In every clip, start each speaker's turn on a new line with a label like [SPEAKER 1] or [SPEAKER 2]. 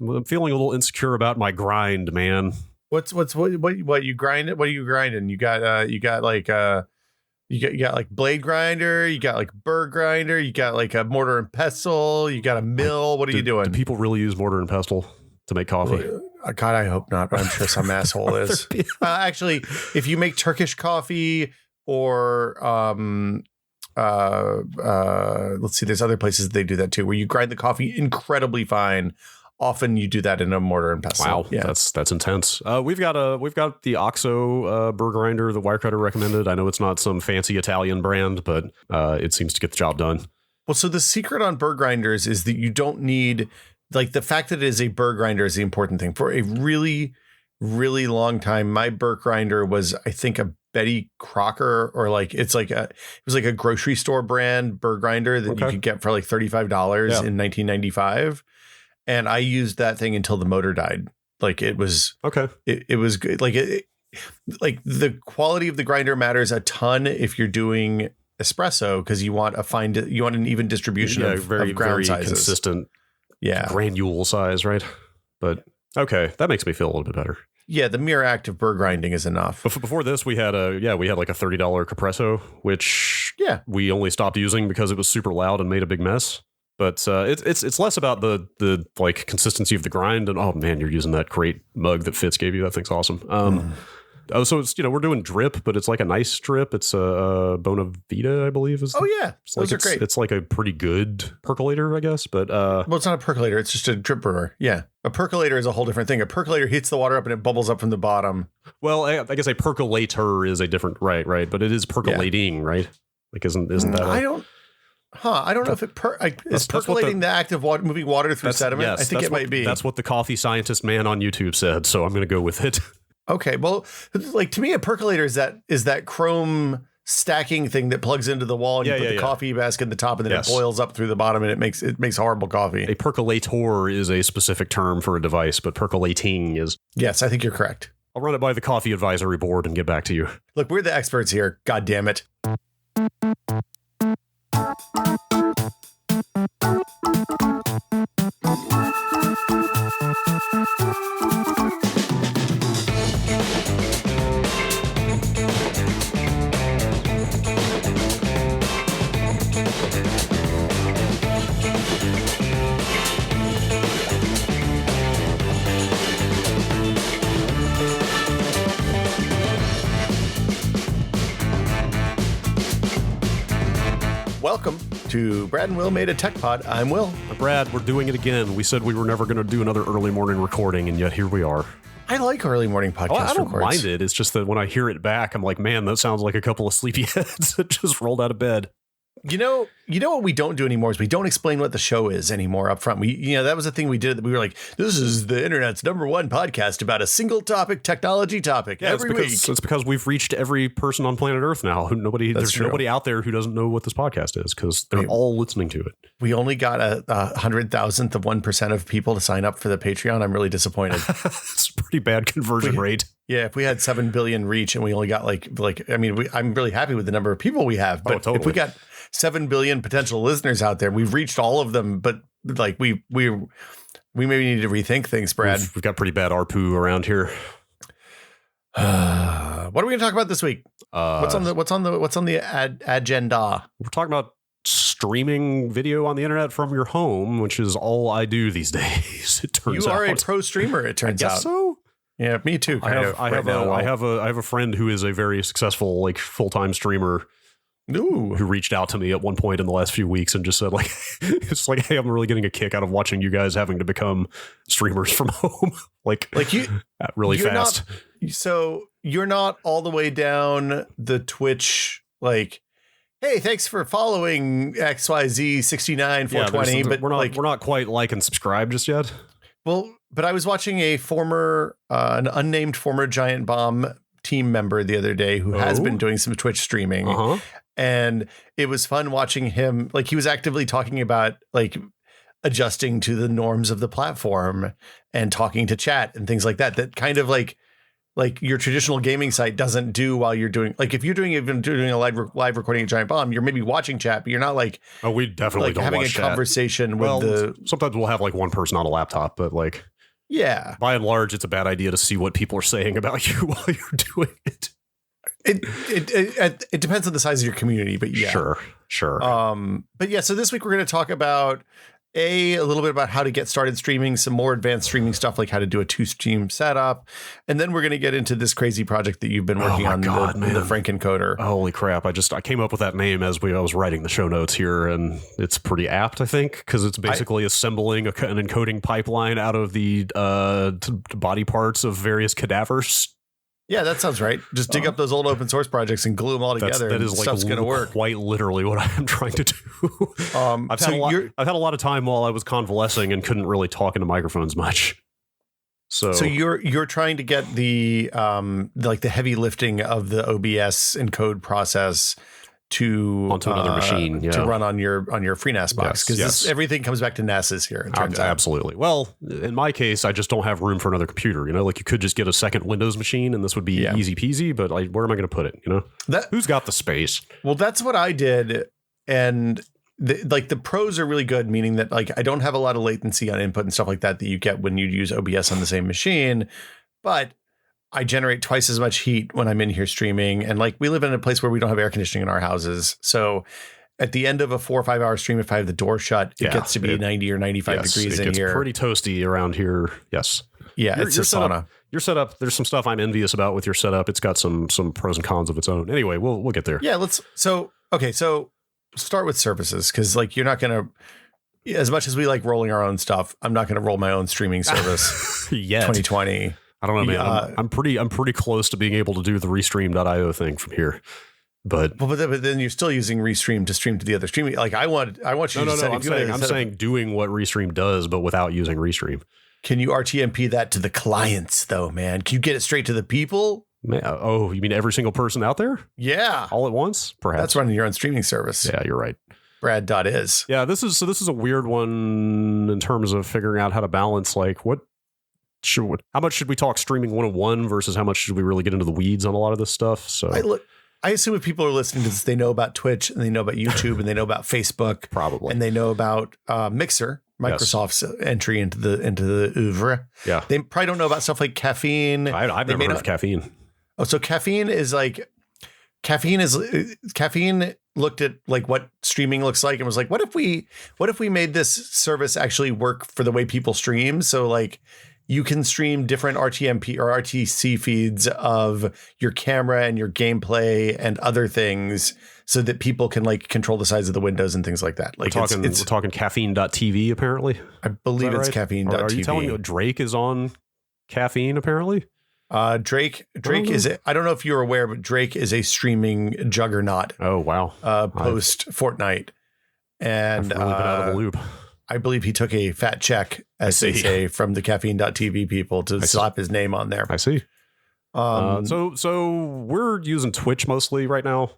[SPEAKER 1] I'm feeling a little insecure about my grind, man.
[SPEAKER 2] What you grind it? What are you grinding? You got like blade grinder, you got like burr grinder, you got like a mortar and pestle, you got a mill. What are you doing?
[SPEAKER 1] Do people really use mortar and pestle to make coffee?
[SPEAKER 2] God, I hope not, but I'm sure some asshole is. Actually, if you make Turkish coffee or let's see, there's other places they do that too, where you grind the coffee incredibly fine. Often you do that in a mortar and pestle.
[SPEAKER 1] Wow,
[SPEAKER 2] yeah.
[SPEAKER 1] that's intense. We've got the OXO burr grinder that Wirecutter recommended. I know it's not some fancy Italian brand, but it seems to get the job done.
[SPEAKER 2] Well, so the secret on burr grinders is that you don't need, like, the fact that it is a burr grinder is the important thing. For a really, really long time, my burr grinder was, I think, a Betty Crocker, or like it was like a grocery store brand burr grinder that you could get for like $35 in 1995. And I used that thing until the motor died. Like it was it was good. Like like the quality of the grinder matters a ton if you're doing espresso, because you want an even distribution of ground
[SPEAKER 1] very
[SPEAKER 2] sizes.
[SPEAKER 1] Consistent granule size, right? But okay, that makes me feel a little bit better.
[SPEAKER 2] Yeah, the mere act of burr grinding is enough.
[SPEAKER 1] Before this, we had like a $30 Capresso, which we only stopped using because it was super loud and made a big mess. But it's less about the like consistency of the grind, and oh man, you're using that great mug that Fitz gave you. That thing's awesome. So it's, we're doing drip, but it's like a nice drip. It's a Bonavita, I believe. Those
[SPEAKER 2] are great.
[SPEAKER 1] It's like a pretty good percolator, I guess. But
[SPEAKER 2] well, it's not a percolator. It's just a drip brewer. Yeah, a percolator is a whole different thing. A percolator heats the water up and it bubbles up from the bottom.
[SPEAKER 1] Well, I guess a percolator is a different right, but it is percolating, right? Like isn't that?
[SPEAKER 2] I don't know if it is percolating the act of moving water through sediment.
[SPEAKER 1] Yes,
[SPEAKER 2] I think it might be.
[SPEAKER 1] That's what the coffee scientist man on YouTube said. So I'm going to go with it.
[SPEAKER 2] Okay, well, like to me, a percolator is that chrome stacking thing that plugs into the wall, and you put the coffee basket in the top, and then it boils up through the bottom, and it makes horrible coffee.
[SPEAKER 1] A percolator is a specific term for a device, but percolating is.
[SPEAKER 2] Yes, I think you're correct.
[SPEAKER 1] I'll run it by the coffee advisory board and get back to you.
[SPEAKER 2] Look, we're the experts here. God damn it. Welcome to Brad and Will Made a Tech Pod. I'm Will.
[SPEAKER 1] Brad, we're doing it again. We said we were never going to do another early morning recording, and yet here we are.
[SPEAKER 2] I like early morning podcast
[SPEAKER 1] I don't
[SPEAKER 2] records.
[SPEAKER 1] mind it. It's just that when I hear it back, I'm like, man, that sounds like a couple of sleepyheads that just rolled out of bed.
[SPEAKER 2] You know what we don't do anymore is we don't explain what the show is anymore up front. That was the thing we did. We were like, this is the internet's #1 podcast about a single technology topic every week.
[SPEAKER 1] It's because we've reached every person on planet Earth now. There's nobody out there who doesn't know what this podcast is, because they're all listening to it.
[SPEAKER 2] We only got a 100,000th of 1% of people to sign up for the Patreon. I'm really disappointed.
[SPEAKER 1] It's a pretty bad conversion rate.
[SPEAKER 2] Yeah, if we had 7 billion reach and we only got I'm really happy with the number of people we have. But if we got 7 billion potential listeners out there, we've reached all of them. But like we maybe need to rethink things, Brad.
[SPEAKER 1] We've got pretty bad ARPU around here.
[SPEAKER 2] What are we going to talk about this week? What's on the agenda?
[SPEAKER 1] We're talking about streaming video on the internet from your home, which is all I do these days. It turns out
[SPEAKER 2] you are a pro streamer. It turns out.
[SPEAKER 1] So.
[SPEAKER 2] Yeah, me too.
[SPEAKER 1] I have a friend who is a very successful, like, full-time streamer.
[SPEAKER 2] Ooh.
[SPEAKER 1] Who reached out to me at one point in the last few weeks and just said, like, it's like, hey, I'm really getting a kick out of watching you guys having to become streamers from home, like you really fast.
[SPEAKER 2] So you're not all the way down the Twitch, like, hey, thanks for following XYZ 69 420, but
[SPEAKER 1] we're not quite like and subscribe just yet.
[SPEAKER 2] Well, but I was watching a an unnamed former Giant Bomb team member the other day who has been doing some Twitch streaming. And it was fun watching him. Like, he was actively talking about, like, adjusting to the norms of the platform and talking to chat and things like that. That kind of like your traditional gaming site doesn't do while you're doing, like, if you're doing a live recording of Giant Bomb, you're maybe watching chat, but you're not like,
[SPEAKER 1] we definitely don't
[SPEAKER 2] having
[SPEAKER 1] watch
[SPEAKER 2] a conversation with
[SPEAKER 1] sometimes we'll have like one person on a laptop, but like
[SPEAKER 2] Yeah.
[SPEAKER 1] By and large, it's a bad idea to see what people are saying about you while you're doing it.
[SPEAKER 2] It depends on the size of your community, but yeah.
[SPEAKER 1] Sure.
[SPEAKER 2] But yeah, so this week we're going to talk about a little bit about how to get started streaming, some more advanced streaming stuff like how to do a 2-stream setup, and then we're going to get into this crazy project that you've been working on, the Frankencoder.
[SPEAKER 1] Holy crap! I came up with that name as I was writing the show notes here, and it's pretty apt, I think, because it's basically assembling an encoding pipeline out of the body parts of various cadavers.
[SPEAKER 2] Yeah, that sounds right. Just dig up those old open source projects and glue them all together.
[SPEAKER 1] That is
[SPEAKER 2] stuff's going to work.
[SPEAKER 1] Quite literally what I am trying to do. I've had a lot of time while I was convalescing and couldn't really talk into microphones much. So
[SPEAKER 2] you're trying to get the like the heavy lifting of the OBS encode process onto
[SPEAKER 1] another machine
[SPEAKER 2] to run on your FreeNAS box, because everything comes back to NAS's here. It turns out.
[SPEAKER 1] Absolutely. Well, in my case, I just don't have room for another computer. You know, like you could just get a second Windows machine, and this would be easy peasy. But where am I going to put it? You know, who's got the space?
[SPEAKER 2] Well, that's what I did, and the pros are really good, meaning that like I don't have a lot of latency on input and stuff like that you get when you use OBS on the same machine, but I generate twice as much heat when I'm in here streaming. And like we live in a place where we don't have air conditioning in our houses. So at the end of a 4 or 5 hour stream, if I have the door shut, it gets to be 90 or 95 degrees in here. It gets
[SPEAKER 1] pretty toasty around here. Yes.
[SPEAKER 2] Yeah, it's a sauna.
[SPEAKER 1] Your setup, there's some stuff I'm envious about with your setup. It's got some pros and cons of its own. Anyway, we'll get there.
[SPEAKER 2] Yeah, so start with services, because like you're not going to, as much as we like rolling our own stuff, I'm not going to roll my own streaming service
[SPEAKER 1] yet.
[SPEAKER 2] 2020.
[SPEAKER 1] I don't know, man. I'm pretty close to being able to do the restream.io thing from here. But
[SPEAKER 2] then you're still using Restream to stream to the other streaming. Like I want you to set
[SPEAKER 1] I'm saying doing what Restream does, but without using Restream.
[SPEAKER 2] Can you RTMP that to the clients though, man? Can you get it straight to the people?
[SPEAKER 1] Man, oh, you mean every single person out there?
[SPEAKER 2] Yeah.
[SPEAKER 1] All at once? Perhaps.
[SPEAKER 2] That's running your own streaming service.
[SPEAKER 1] Yeah, you're right.
[SPEAKER 2] Brad.is.
[SPEAKER 1] Yeah, this is a weird one in terms of figuring out how to balance like how much should we talk streaming 101 versus how much should we really get into the weeds on a lot of this stuff? So
[SPEAKER 2] I assume if people are listening to this, they know about Twitch and they know about YouTube and they know about Facebook,
[SPEAKER 1] probably,
[SPEAKER 2] and they know about Mixer, Microsoft's entry into the oeuvre.
[SPEAKER 1] Yeah,
[SPEAKER 2] they probably don't know about stuff like Caffeine.
[SPEAKER 1] I've never heard of Caffeine.
[SPEAKER 2] Oh, so Caffeine looked at like what streaming looks like and was like, what if we made this service actually work for the way people stream? So like, you can stream different RTMP or RTC feeds of your camera and your gameplay and other things so that people can like control the size of the windows and things like that. Like
[SPEAKER 1] we're talking caffeine.tv apparently.
[SPEAKER 2] I believe it's
[SPEAKER 1] right?
[SPEAKER 2] caffeine.tv.
[SPEAKER 1] Are you telling me Drake is on Caffeine apparently?
[SPEAKER 2] Drake is I don't know if you're aware, but Drake is a streaming juggernaut.
[SPEAKER 1] Oh wow.
[SPEAKER 2] Post Fortnite. And
[SPEAKER 1] I've really been out of the loop.
[SPEAKER 2] I believe he took a fat check, as they say, from the caffeine.tv people to slap his name on there.
[SPEAKER 1] I see. So we're using Twitch mostly right now.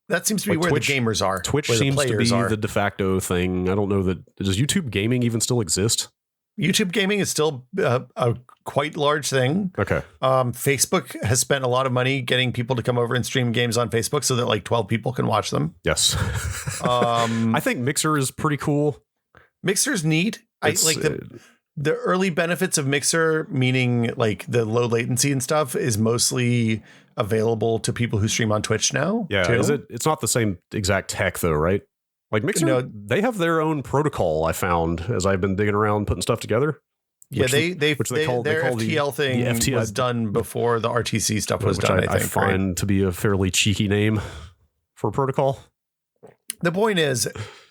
[SPEAKER 2] That seems to be where the gamers are.
[SPEAKER 1] Twitch seems to be the de facto thing. I don't know does YouTube gaming even still exist?
[SPEAKER 2] YouTube gaming is still a quite large thing.
[SPEAKER 1] Okay.
[SPEAKER 2] Facebook has spent a lot of money getting people to come over and stream games on Facebook so that like 12 people can watch them.
[SPEAKER 1] Yes. I think Mixer is pretty cool.
[SPEAKER 2] Mixer's neat. I like the early benefits of Mixer, meaning like the low latency and stuff, is mostly available to people who stream on Twitch now.
[SPEAKER 1] Yeah,
[SPEAKER 2] too.
[SPEAKER 1] It's not the same exact tech though, right? Like Mixer, they have their own protocol. I found as I've been digging around putting stuff together.
[SPEAKER 2] Yeah, their FTL thing was done before the RTC stuff was done. I
[SPEAKER 1] find to be a fairly cheeky name for protocol.
[SPEAKER 2] The point is,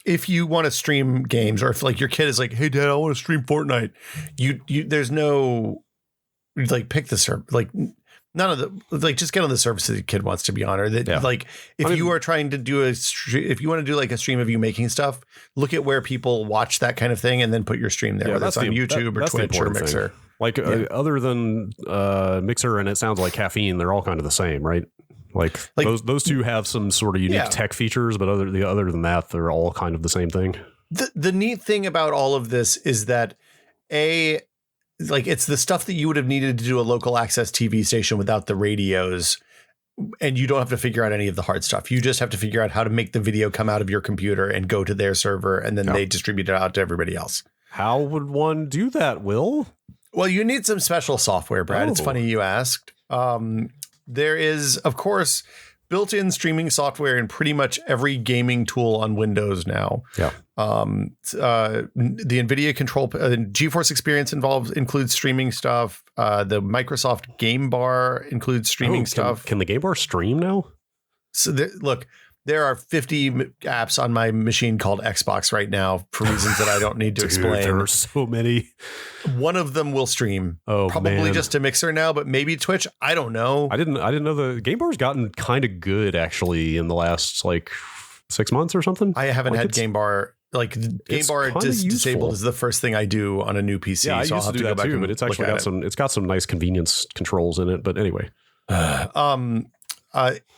[SPEAKER 2] if you want to stream games, or if like your kid is like, "Hey, Dad, I want to stream Fortnite," you there's no like pick the server, like none of the like just get on the service that your kid wants to be on, or that like if you are trying to do if you want to do like a stream of you making stuff, look at where people watch that kind of thing and then put your stream there, whether it's on YouTube or Twitch or Mixer.
[SPEAKER 1] Like other than Mixer and it sounds like Caffeine, they're all kind of the same, right? Like those two have some sort of unique tech features, but other than that, they're all kind of the same thing.
[SPEAKER 2] The neat thing about all of this is that it's the stuff that you would have needed to do a local access TV station without the radios, and you don't have to figure out any of the hard stuff. You just have to figure out how to make the video come out of your computer and go to their server, and then they distribute it out to everybody else.
[SPEAKER 1] How would one do that, Will?
[SPEAKER 2] Well, you need some special software, Brad. It's
[SPEAKER 1] Oh.
[SPEAKER 2] funny you asked. There is, of course, built-in streaming software in pretty much every gaming tool on Windows now.
[SPEAKER 1] Yeah.
[SPEAKER 2] The NVIDIA control, GeForce Experience includes streaming stuff. The Microsoft Game Bar includes streaming stuff.
[SPEAKER 1] Can the Game Bar stream now?
[SPEAKER 2] So look, there are 50 apps on my machine called Xbox right now for reasons that I don't need to explain.
[SPEAKER 1] There are so many.
[SPEAKER 2] One of them will stream.
[SPEAKER 1] Oh,
[SPEAKER 2] probably
[SPEAKER 1] man.
[SPEAKER 2] just to Mixer now, but maybe Twitch. I don't know.
[SPEAKER 1] I didn't know the Game Bar's gotten kind of good actually in the last like 6 months or something.
[SPEAKER 2] I haven't
[SPEAKER 1] Like,
[SPEAKER 2] had
[SPEAKER 1] it's-
[SPEAKER 2] Game Bar. Like Game Bar
[SPEAKER 1] kinda
[SPEAKER 2] disabled
[SPEAKER 1] useful.
[SPEAKER 2] is the first thing I do on a new PC.
[SPEAKER 1] Yeah, I
[SPEAKER 2] so I'll
[SPEAKER 1] used to
[SPEAKER 2] have
[SPEAKER 1] do
[SPEAKER 2] go
[SPEAKER 1] that
[SPEAKER 2] back
[SPEAKER 1] too,
[SPEAKER 2] and
[SPEAKER 1] but it's
[SPEAKER 2] look
[SPEAKER 1] actually
[SPEAKER 2] at
[SPEAKER 1] got
[SPEAKER 2] it.
[SPEAKER 1] some. It's got some nice convenience controls in it. But anyway,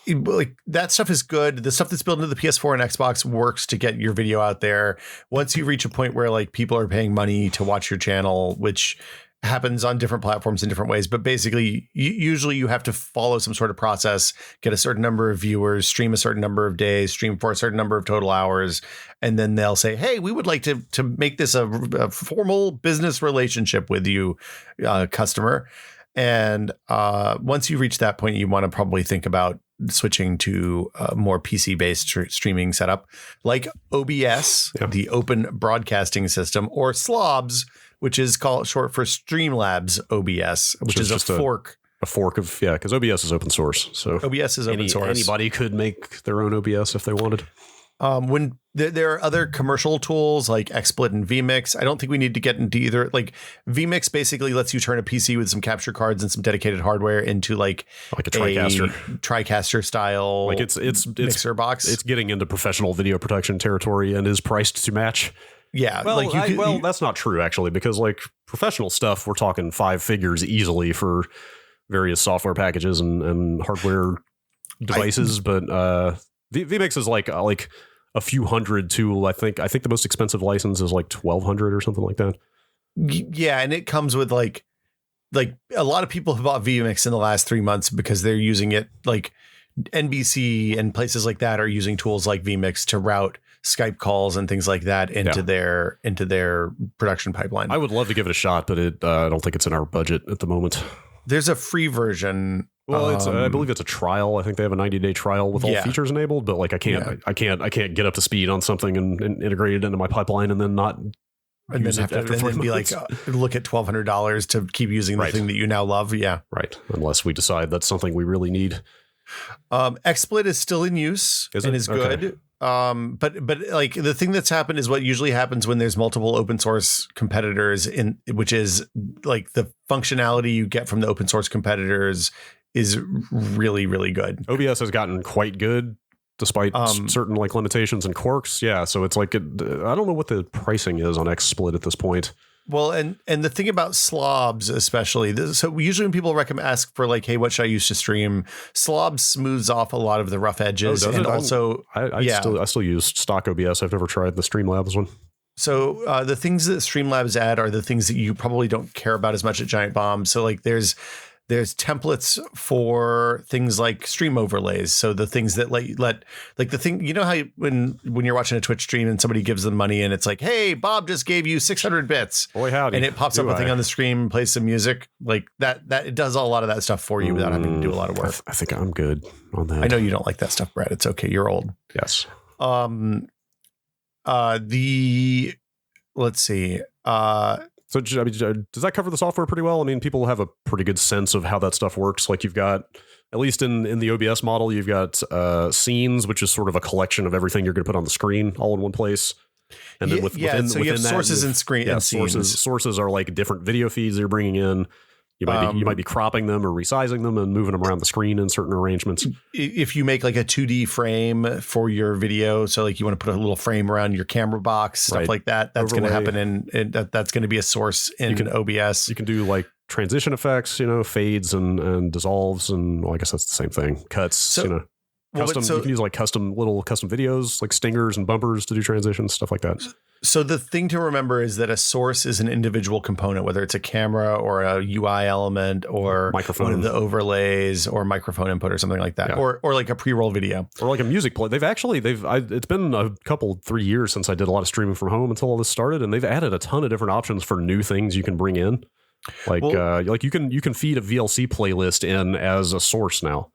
[SPEAKER 2] Like that stuff is good. The stuff that's built into the PS4 and Xbox works to get your video out there. Once you reach a point where like people are paying money to watch your channel, which happens on different platforms in different ways, but basically usually you have to follow some sort of process, get a certain number of viewers, stream a certain number of days, stream for a certain number of total hours, and then they'll say, hey, we would like to make this a formal business relationship with you, customer. And once you reach that point, you want to probably think about switching to a more PC-based streaming setup like OBS, the Open Broadcasting System, or SLOBS, which is short for Streamlabs OBS, which is
[SPEAKER 1] just
[SPEAKER 2] a fork.
[SPEAKER 1] A fork of because OBS is open source, so
[SPEAKER 2] OBS is open source.
[SPEAKER 1] Anybody could make their own OBS if they wanted.
[SPEAKER 2] When there are other commercial tools like XSplit and vMix, I don't think we need to get into either. Like vMix basically lets you turn a PC with some capture cards and some dedicated hardware into like
[SPEAKER 1] a TriCaster,
[SPEAKER 2] TriCaster style.
[SPEAKER 1] Like it's
[SPEAKER 2] mixer box.
[SPEAKER 1] It's getting into professional video production territory and is priced to match.
[SPEAKER 2] Yeah,
[SPEAKER 1] well,
[SPEAKER 2] like
[SPEAKER 1] that's not true actually, because like professional stuff, we're talking 5 figures easily for various software packages and hardware devices. But vMix is like a few hundred too. I think the most expensive license is like 1,200 or something like that.
[SPEAKER 2] Yeah, and it comes with like a lot of people have bought vMix in the last 3 months because they're using it. Like NBC and places like that are using tools like vMix to route Skype calls and things like that into their production pipeline.
[SPEAKER 1] I would love to give it a shot, but I don't think it's in our budget at the moment.
[SPEAKER 2] There's a free version.
[SPEAKER 1] Well, I believe it's a trial. I think they have a 90-day trial with all features enabled, but like I can't get up to speed on something and integrate it into my pipeline and then not
[SPEAKER 2] and then have to be like, look at $1,200 to keep using the thing that you now love. Yeah.
[SPEAKER 1] Right. Unless we decide that's something we really need.
[SPEAKER 2] XSplit is still in use and is good.
[SPEAKER 1] Okay.
[SPEAKER 2] But like the thing that's happened is what usually happens when there's multiple open source competitors which is like the functionality you get from the open source competitors is really, really good.
[SPEAKER 1] OBS has gotten quite good despite certain like limitations and quirks. Yeah. So it's like, I don't know what the pricing is on XSplit at this point.
[SPEAKER 2] Well, and the thing about slobs, especially, so usually when people ask for like, hey, what should I use to stream? Slobs smooths off a lot of the rough edges.
[SPEAKER 1] Oh,
[SPEAKER 2] and also,
[SPEAKER 1] I still use stock OBS. I've never tried the Streamlabs one.
[SPEAKER 2] So the things that Streamlabs add are the things that you probably don't care about as much at Giant Bomb. So like there's templates for things like stream overlays. So the things that let the thing, you know how when you're watching a Twitch stream and somebody gives them money and it's like, hey, Bob just gave you 600 bits.
[SPEAKER 1] Boy, howdy.
[SPEAKER 2] And it pops up a thing on the screen, plays some music like that it does a lot of that stuff for you without having to do a lot of work.
[SPEAKER 1] I think I'm good on that.
[SPEAKER 2] I know you don't like that stuff, Brad. It's okay. You're old.
[SPEAKER 1] Yes.
[SPEAKER 2] Let's see.
[SPEAKER 1] So I mean, does that cover the software pretty well? I mean, people have a pretty good sense of how that stuff works. Like you've got, at least in the OBS model, you've got scenes, which is sort of a collection of everything you're going to put on the screen all in one place. And then within
[SPEAKER 2] you have
[SPEAKER 1] that,
[SPEAKER 2] sources and screen and scenes.
[SPEAKER 1] Sources are like different video feeds you're bringing in. You might be cropping them or resizing them and moving them around the screen in certain arrangements.
[SPEAKER 2] If you make like a 2D frame for your video, so like you want to put a little frame around your camera box, stuff like that, that's going to happen that's going to be a source in OBS.
[SPEAKER 1] You can do like transition effects, fades and dissolves, and well, I guess that's the same thing. Cuts, you can use like custom videos, like stingers and bumpers to do transitions, stuff like that.
[SPEAKER 2] So the thing to remember is that a source is an individual component, whether it's a camera or a UI element or
[SPEAKER 1] microphone,
[SPEAKER 2] one of the overlays or microphone input or something like that, or like a pre-roll video
[SPEAKER 1] or like a music play. It's been a couple 3 years since I did a lot of streaming from home until all this started, and they've added a ton of different options for new things you can bring in. Like you can feed a VLC playlist in as a source now,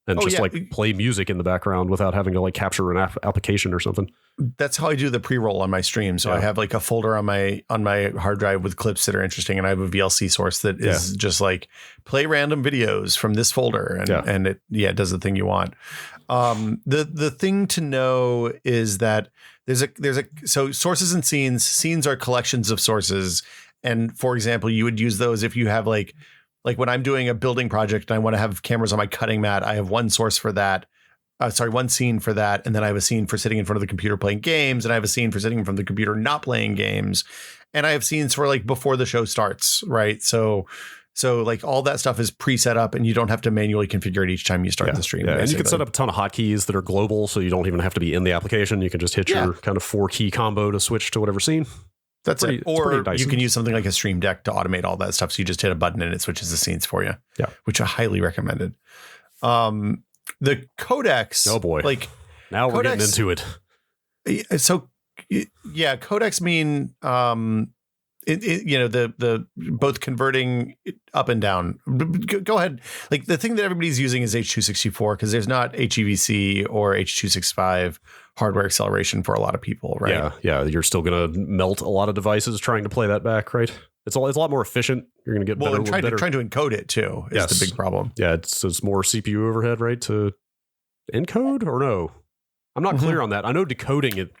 [SPEAKER 1] and like play music in the background without having to like capture an application or something.
[SPEAKER 2] That's how I do the pre-roll on my stream. So I have like a folder on my hard drive with clips that are interesting, and I have a VLC source that is just like play random videos from this folder, and it does the thing you want. The thing to know is that so sources and scenes are collections of sources. And for example, you would use those if you have like when I'm doing a building project and I want to have cameras on my cutting mat, I have one source for that. One scene for that. And then I have a scene for sitting in front of the computer playing games. And I have a scene for sitting in front of the computer not playing games. And I have scenes for like before the show starts, right? So like all that stuff is pre-set up, and you don't have to manually configure it each time you start the stream.
[SPEAKER 1] Yeah. And you can set up a ton of hotkeys that are global, so you don't even have to be in the application. You can just hit your kind of 4-key combo to switch to whatever scene.
[SPEAKER 2] That's it. Or you can use something like a Stream Deck to automate all that stuff. So you just hit a button and it switches the scenes for you.
[SPEAKER 1] Yeah.
[SPEAKER 2] Which I highly recommended. The codecs.
[SPEAKER 1] Oh boy.
[SPEAKER 2] Like
[SPEAKER 1] now we're getting into it.
[SPEAKER 2] So yeah, codecs mean the both converting up and down. Go ahead. Like the thing that everybody's using is H.264 because there's not HEVC or H.265 hardware acceleration for a lot of people, right?
[SPEAKER 1] Yeah. You're still gonna melt a lot of devices trying to play that back, right? It's a lot more efficient. You're gonna get better.
[SPEAKER 2] And trying to encode it too is the big problem.
[SPEAKER 1] Yeah, it's more CPU overhead, right? To encode or no? I'm not clear on that. I know decoding it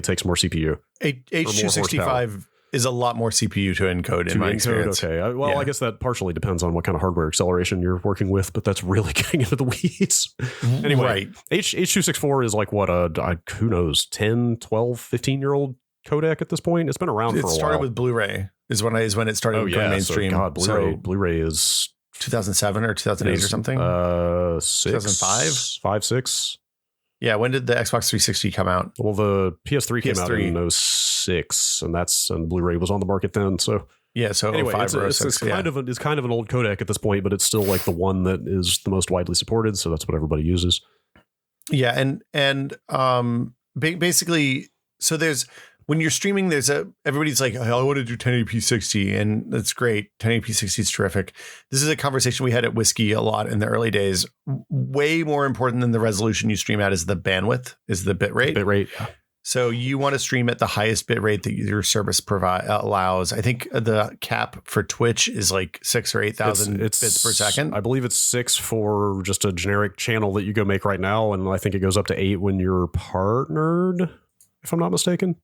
[SPEAKER 1] takes more CPU.
[SPEAKER 2] H.265 is a lot more CPU to encode in my experience.
[SPEAKER 1] Okay. I guess that partially depends on what kind of hardware acceleration you're working with, but that's really getting into the weeds. Anyway,
[SPEAKER 2] right.
[SPEAKER 1] H.264 is like what who knows, 10, 12, 15-year-old codec at this point. It's been around for a while. It started
[SPEAKER 2] with Blu-ray is when it started going mainstream.
[SPEAKER 1] So Blu-ray is
[SPEAKER 2] 2007 or 2008 or something. 2005,
[SPEAKER 1] 5, 6.
[SPEAKER 2] Yeah, when did the Xbox 360 come out?
[SPEAKER 1] Well, the PS3 came out in 06, and Blu-ray was on the market then. So
[SPEAKER 2] yeah, so
[SPEAKER 1] anyway,
[SPEAKER 2] 05 or 06,
[SPEAKER 1] it's kind of an old codec at this point, but it's still like the one that is the most widely supported. So that's what everybody uses.
[SPEAKER 2] Yeah, and basically, so when you're streaming, everybody's like, I want to do 1080p 60, and that's great. 1080p 60 is terrific. This is a conversation we had at Whiskey a lot in the early days. Way more important than the resolution you stream at is the bandwidth, is the bit rate.
[SPEAKER 1] Yeah.
[SPEAKER 2] So you want to stream at the highest bit rate that your service allows. I think the cap for Twitch is like 6,000 or 8,000 bits per second.
[SPEAKER 1] I believe it's 6 for just a generic channel that you go make right now, and I think it goes up to 8 when you're partnered, if I'm not mistaken.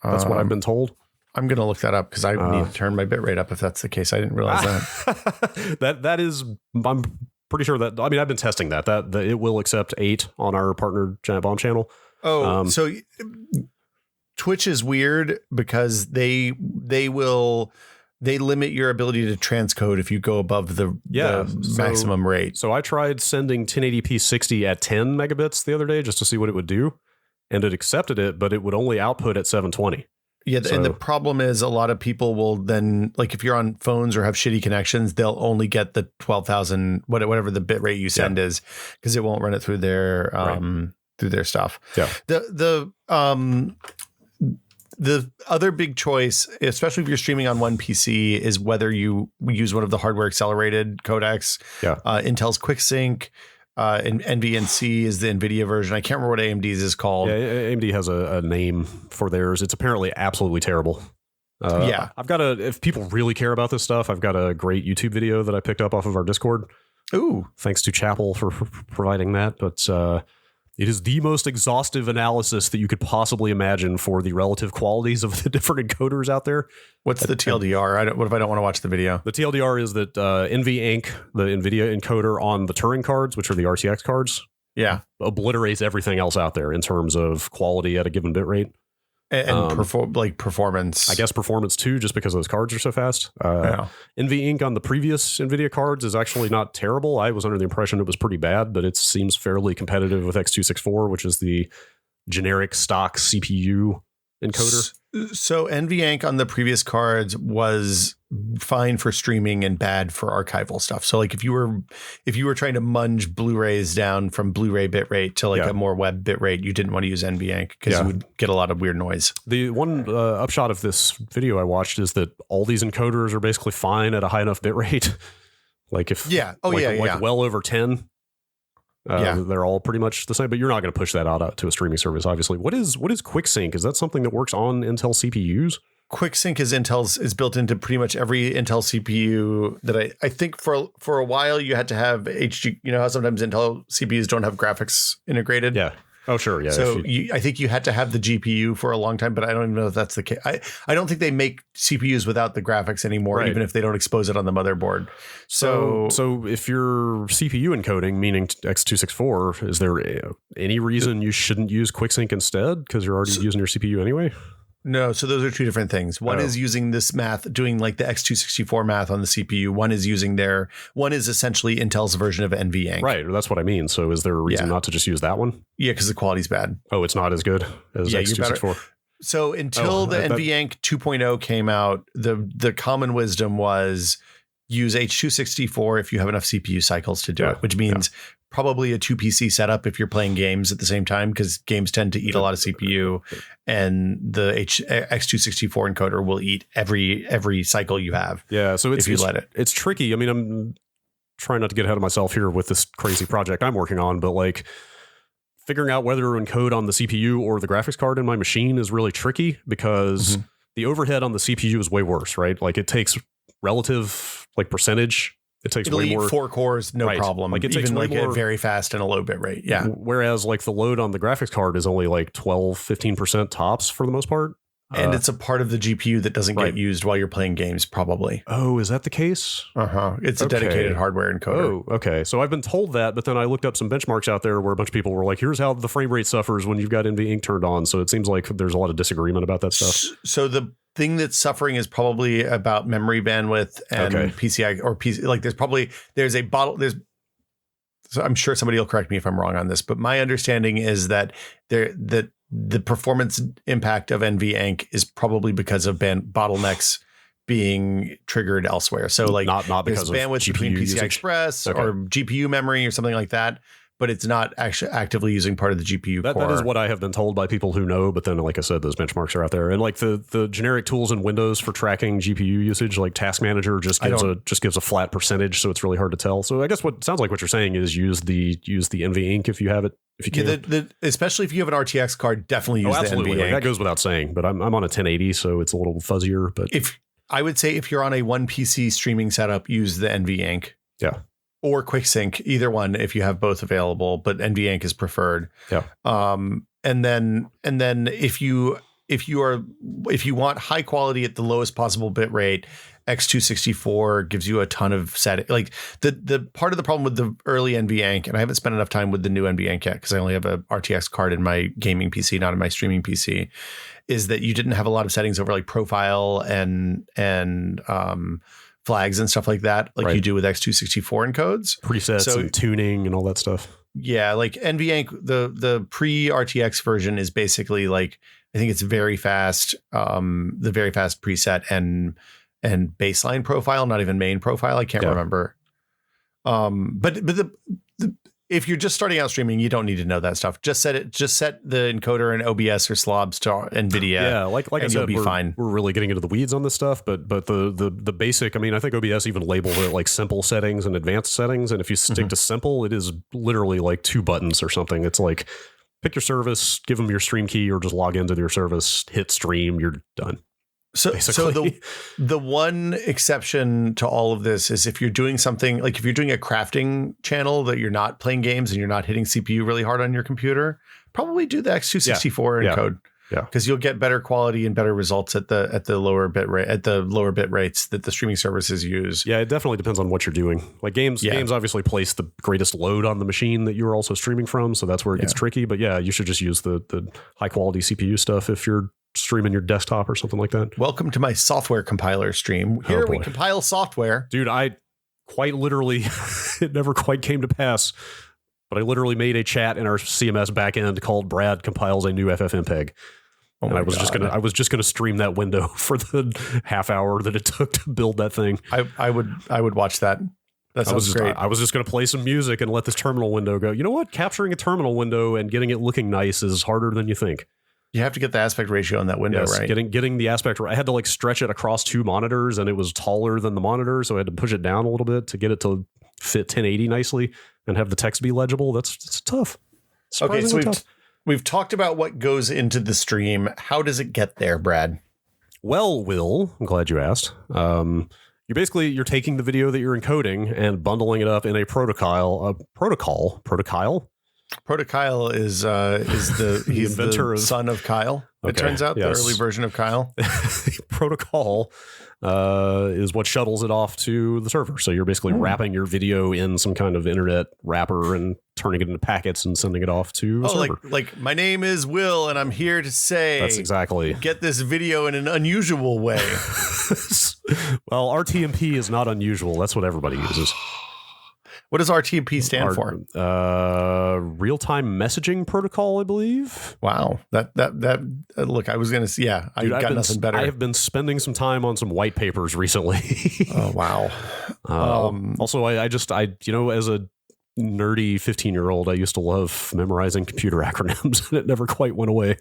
[SPEAKER 1] That's what I've been told.
[SPEAKER 2] I'm going to look that up because I need to turn my bitrate up if that's the case. I didn't realize that.
[SPEAKER 1] that is, I'm pretty sure that, I mean, I've been testing that it will accept 8 on our partner Giant Bomb channel.
[SPEAKER 2] Oh, so Twitch is weird because they limit your ability to transcode if you go above the maximum rate.
[SPEAKER 1] So I tried sending 1080p 60 at 10 megabits the other day just to see what it would do. And it accepted it, but it would only output at 720.
[SPEAKER 2] Yeah, and the problem is a lot of people will then, like if you're on phones or have shitty connections, they'll only get the 12,000, whatever the bit rate you send is, because it won't run it through their through their stuff.
[SPEAKER 1] Yeah.
[SPEAKER 2] The other big choice, especially if you're streaming on one PC, is whether you use one of the hardware accelerated codecs.
[SPEAKER 1] Yeah.
[SPEAKER 2] Intel's QuickSync. And NVNC is the NVIDIA version. I can't remember what AMD's is called.
[SPEAKER 1] Yeah, AMD has a name for theirs. It's apparently absolutely terrible. I've got if people really care about this stuff, I've got a great YouTube video that I picked up off of our Discord.
[SPEAKER 2] Ooh.
[SPEAKER 1] Thanks to Chapel for providing that. But it is the most exhaustive analysis that you could possibly imagine for the relative qualities of the different encoders out there.
[SPEAKER 2] What's the TLDR? What if I don't want to watch the video?
[SPEAKER 1] The TLDR is that NVInc, the NVIDIA encoder on the Turing cards, which are the RTX cards, obliterates everything else out there in terms of quality at a given bit rate.
[SPEAKER 2] And performance.
[SPEAKER 1] I guess performance too, just because those cards are so fast. NVInc on the previous NVIDIA cards is actually not terrible. I was under the impression it was pretty bad, but it seems fairly competitive with X264, which is the generic stock CPU encoder.
[SPEAKER 2] So NVENC on the previous cards was fine for streaming and bad for archival stuff. So like if you were trying to munge Blu-rays down from Blu-ray bitrate to like a more web bitrate, you didn't want to use NVENC because you would get a lot of weird noise.
[SPEAKER 1] The one upshot of this video I watched is that all these encoders are basically fine at a high enough bitrate. Like if well over 10. They're all pretty much the same, but you're not going to push that out to a streaming service, obviously. What is QuickSync? Is that something that works on Intel CPUs?
[SPEAKER 2] QuickSync is built into pretty much every Intel CPU that I think for a while you had to have HG. You know how sometimes Intel CPUs don't have graphics integrated?
[SPEAKER 1] Yeah. Oh, sure. Yeah.
[SPEAKER 2] So I think you had to have the GPU for a long time, but I don't even know if that's the case. I don't think they make CPUs without the graphics anymore, even if they don't expose it on the motherboard. So
[SPEAKER 1] if you're CPU encoding, meaning x264, is there any reason you shouldn't use QuickSync instead? Because you're already using your CPU anyway?
[SPEAKER 2] No, so those are two different things. One is using this math, doing like the x264 math on the CPU. One is essentially Intel's version of NVENC.
[SPEAKER 1] Right, that's what I mean. So is there a reason not to just use that one?
[SPEAKER 2] Yeah, because the quality's bad.
[SPEAKER 1] Oh, it's not as good as x264.
[SPEAKER 2] So until the NVENC 2.0 came out, the common wisdom was use H264 if you have enough CPU cycles to do it, which means probably a 2 PC setup if you're playing games at the same time, because games tend to eat a lot of CPU, and the X264 encoder will eat every cycle you have.
[SPEAKER 1] Yeah, so
[SPEAKER 2] if you let it.
[SPEAKER 1] It's tricky. I mean, I'm trying not to get ahead of myself here with this crazy project I'm working on, but like figuring out whether to encode on the CPU or the graphics card in my machine is really tricky because the overhead on the CPU is way worse, right? Like it takes relative like percentage. It'll way
[SPEAKER 2] eat
[SPEAKER 1] more
[SPEAKER 2] 4 cores, no problem.
[SPEAKER 1] Like it takes
[SPEAKER 2] even like
[SPEAKER 1] more,
[SPEAKER 2] a very fast and a low bit rate. Yeah.
[SPEAKER 1] Whereas like the load on the graphics card is only like 12-15% tops for the most part.
[SPEAKER 2] And it's a part of the GPU that doesn't get used while you're playing games, probably.
[SPEAKER 1] Oh, is that the case?
[SPEAKER 2] It's a dedicated hardware encoder.
[SPEAKER 1] Oh, okay. So I've been told that, but then I looked up some benchmarks out there where a bunch of people were like, here's how the frame rate suffers when you've got NVENC turned on. So it seems like there's a lot of disagreement about that stuff.
[SPEAKER 2] So the thing that's suffering is probably about memory bandwidth and PCI or PC. Like there's a bottle. So I'm sure somebody will correct me if I'm wrong on this, but my understanding is that the performance impact of NVENC is probably because of bottlenecks being triggered elsewhere. So like
[SPEAKER 1] not because of
[SPEAKER 2] bandwidth
[SPEAKER 1] GPU
[SPEAKER 2] between PCI
[SPEAKER 1] usage.
[SPEAKER 2] Express or GPU memory or something like that, but it's not actually actively using part of the GPU core.
[SPEAKER 1] That is what I have been told by people who know. But then, like I said, those benchmarks are out there, and like the generic tools in Windows for tracking GPU usage, like Task Manager, just gives a flat percentage, so it's really hard to tell. So I guess what sounds like what you're saying is use the NVENC if you have it. If you can,
[SPEAKER 2] especially if you have an RTX card, definitely use the NVENC.
[SPEAKER 1] Like, that goes without saying. But I'm on a 1080, so it's a little fuzzier. But
[SPEAKER 2] I would say if you're on a 1 PC streaming setup, use the NVENC.
[SPEAKER 1] Yeah.
[SPEAKER 2] Or QuickSync, either one if you have both available, but NVENC is preferred.
[SPEAKER 1] Yeah.
[SPEAKER 2] And then if you want high quality at the lowest possible bit rate, X264 gives you a ton of setting. Like the part of the problem with the early NVENC, and I haven't spent enough time with the new NVENC yet because I only have a RTX card in my gaming PC, not in my streaming PC, is that you didn't have a lot of settings over like profile and flags and stuff like that, like you do with X264 encodes,
[SPEAKER 1] presets and tuning and all that stuff.
[SPEAKER 2] Yeah, like NVENC, the pre-RTX version is basically like, I think it's very fast, the very fast preset and baseline profile, not even main profile. I can't remember. But if you're just starting out streaming, you don't need to know that stuff. Just set the encoder in OBS or slobs to NVIDIA. Yeah,
[SPEAKER 1] like I said, fine. We're really getting into the weeds on this stuff, but the basic. I mean, I think OBS even labeled it like simple settings and advanced settings, and if you stick to simple, it is literally like 2 buttons or something. It's like pick your service, give them your stream key, or just log into your service, hit stream, you're done.
[SPEAKER 2] So the one exception to all of this is if you're doing something like if you're doing a crafting channel that you're not playing games and you're not hitting CPU really hard on your computer, probably do the X264 encode. Yeah, because you'll get better quality and better results at the lower bit rate rates that the streaming services use.
[SPEAKER 1] Yeah, it definitely depends on what you're doing. Like games obviously place the greatest load on the machine that you're also streaming from, so that's where it gets tricky. But yeah, you should just use the high quality CPU stuff if you're streaming your desktop or something like that.
[SPEAKER 2] Welcome to my software compiler stream. Here we compile software.
[SPEAKER 1] Dude, I quite literally, it never quite came to pass, but I literally made a chat in our CMS backend called Brad compiles a new FFmpeg.
[SPEAKER 2] Oh
[SPEAKER 1] and
[SPEAKER 2] my
[SPEAKER 1] I was just gonna stream that window for the half hour that it took to build that thing.
[SPEAKER 2] I would watch that. That sounds great.
[SPEAKER 1] I was just going to play some music and let this terminal window go. You know what? Capturing a terminal window and getting it looking nice is harder than you think.
[SPEAKER 2] You have to get the aspect ratio on that window,
[SPEAKER 1] Yes,
[SPEAKER 2] right?
[SPEAKER 1] Getting the aspect. I had to like stretch it across 2 monitors, and it was taller than the monitor, so I had to push it down a little bit to get it to fit 1080 nicely and have the text be legible. It's tough.
[SPEAKER 2] Okay, so
[SPEAKER 1] Tough.
[SPEAKER 2] we've talked about what goes into the stream. How does it get there, Brad?
[SPEAKER 1] Well, Will, I'm glad you asked. You're taking the video that you're encoding and bundling it up in a protocol.
[SPEAKER 2] Protokyle is he's
[SPEAKER 1] inventor
[SPEAKER 2] the
[SPEAKER 1] of-
[SPEAKER 2] son of Kyle. It
[SPEAKER 1] Okay,
[SPEAKER 2] turns out
[SPEAKER 1] yes.
[SPEAKER 2] the early version of Kyle.
[SPEAKER 1] Protocol is what shuttles it off to the server. So you're basically wrapping your video in some kind of internet wrapper and turning it into packets and sending it off to a server.
[SPEAKER 2] like my name is Will, and I'm here to say
[SPEAKER 1] That's exactly.
[SPEAKER 2] get this video in an unusual way.
[SPEAKER 1] Well, RTMP is not unusual. That's what everybody uses.
[SPEAKER 2] What does RTMP stand for?
[SPEAKER 1] Real-time messaging protocol, I believe.
[SPEAKER 2] Wow, that look, I was gonna say, yeah, I
[SPEAKER 1] Dude,
[SPEAKER 2] got nothing better.
[SPEAKER 1] I have been spending some time on some white papers recently.
[SPEAKER 2] Oh wow.
[SPEAKER 1] Also, I as a nerdy 15-year-old, I used to love memorizing computer acronyms, and it never quite went away.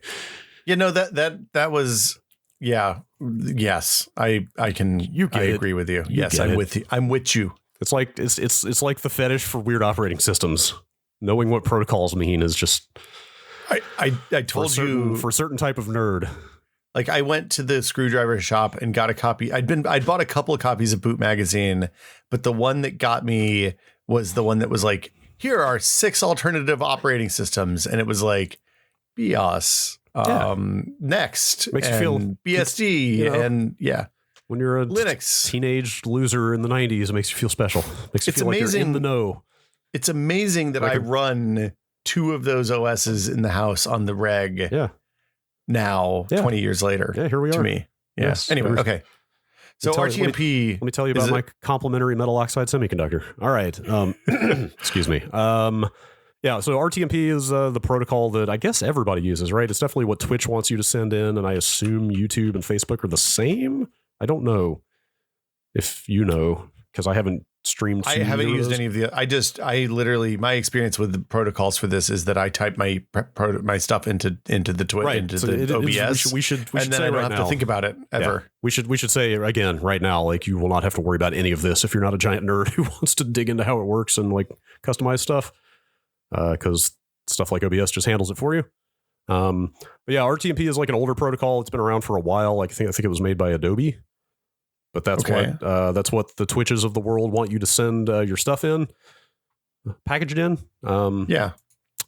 [SPEAKER 2] That was yes. I agree with you. Yes, I'm with you. I'm with you.
[SPEAKER 1] It's like it's like the fetish for weird operating systems. Knowing what protocols mean is just
[SPEAKER 2] I told you
[SPEAKER 1] for a certain type of nerd.
[SPEAKER 2] Like I went to the screwdriver shop and got a copy. I'd bought a couple of copies of Boot Magazine, but the one that got me was the one that was like, here are 6 alternative operating systems, and it was like BIOS, Next,
[SPEAKER 1] Makes you feel
[SPEAKER 2] BSD, and
[SPEAKER 1] when you're a
[SPEAKER 2] Linux
[SPEAKER 1] teenage loser in the 90s, it makes you feel special. Makes you feel like you're in the know.
[SPEAKER 2] It's amazing that I run 2 of those OSs in the house on the reg.
[SPEAKER 1] Yeah.
[SPEAKER 2] Now, 20 years later.
[SPEAKER 1] Yeah, here we are.
[SPEAKER 2] To me. Yeah.
[SPEAKER 1] Yes.
[SPEAKER 2] Anyway, okay. So RTMP.
[SPEAKER 1] Let me tell you about my complementary metal oxide semiconductor. All right. Excuse me. Yeah, so RTMP is the protocol that I guess everybody uses, right? It's definitely what Twitch wants you to send in, and I assume YouTube and Facebook are the same. I don't know if you know, because I haven't streamed.
[SPEAKER 2] I haven't used any of the. I literally, my experience with the protocols for this is that I type my stuff into the Twitch,
[SPEAKER 1] right.
[SPEAKER 2] into
[SPEAKER 1] so
[SPEAKER 2] the OBS.
[SPEAKER 1] We should
[SPEAKER 2] and then
[SPEAKER 1] say
[SPEAKER 2] I don't
[SPEAKER 1] right
[SPEAKER 2] have
[SPEAKER 1] now,
[SPEAKER 2] to think about it ever.
[SPEAKER 1] Yeah. We should say again right now, like you will not have to worry about any of this if you're not a giant nerd who wants to dig into how it works and like customize stuff, because stuff like OBS just handles it for you. But yeah, RTMP is like an older protocol. It's been around for a while. Like I think it was made by Adobe. But that's what the Twitches of the world want you to send your stuff in, package it in. My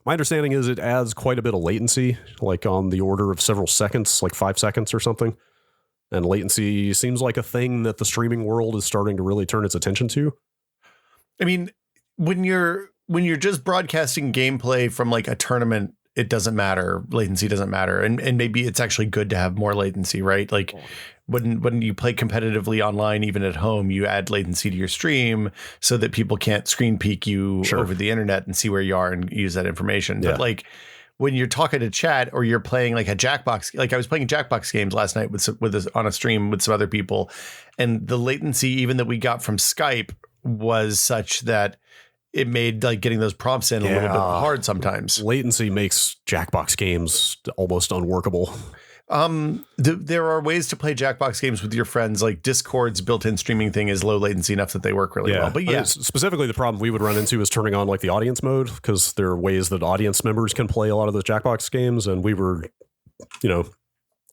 [SPEAKER 1] understanding is it adds quite a bit of latency, like on the order of several seconds, like 5 seconds or something. And latency seems like a thing that the streaming world is starting to really turn its attention to.
[SPEAKER 2] I mean, when you're just broadcasting gameplay from like a tournament, it doesn't matter. Latency doesn't matter. And maybe it's actually good to have more latency, right? Like when you play competitively online, even at home, you add latency to your stream so that people can't screen peek you over the internet and see where you are and use that information. Yeah. But like when you're talking to chat or you're playing like a Jackbox, like I was playing Jackbox games last night on a stream with some other people, and the latency even that we got from Skype was such that it made like getting those prompts in a little bit hard sometimes.
[SPEAKER 1] Latency makes Jackbox games almost unworkable.
[SPEAKER 2] There are ways to play Jackbox games with your friends. Like Discord's built-in streaming thing is low latency enough that they work really well. But
[SPEAKER 1] specifically the problem we would run into is turning on like the audience mode, because there are ways that audience members can play a lot of those Jackbox games, and we were,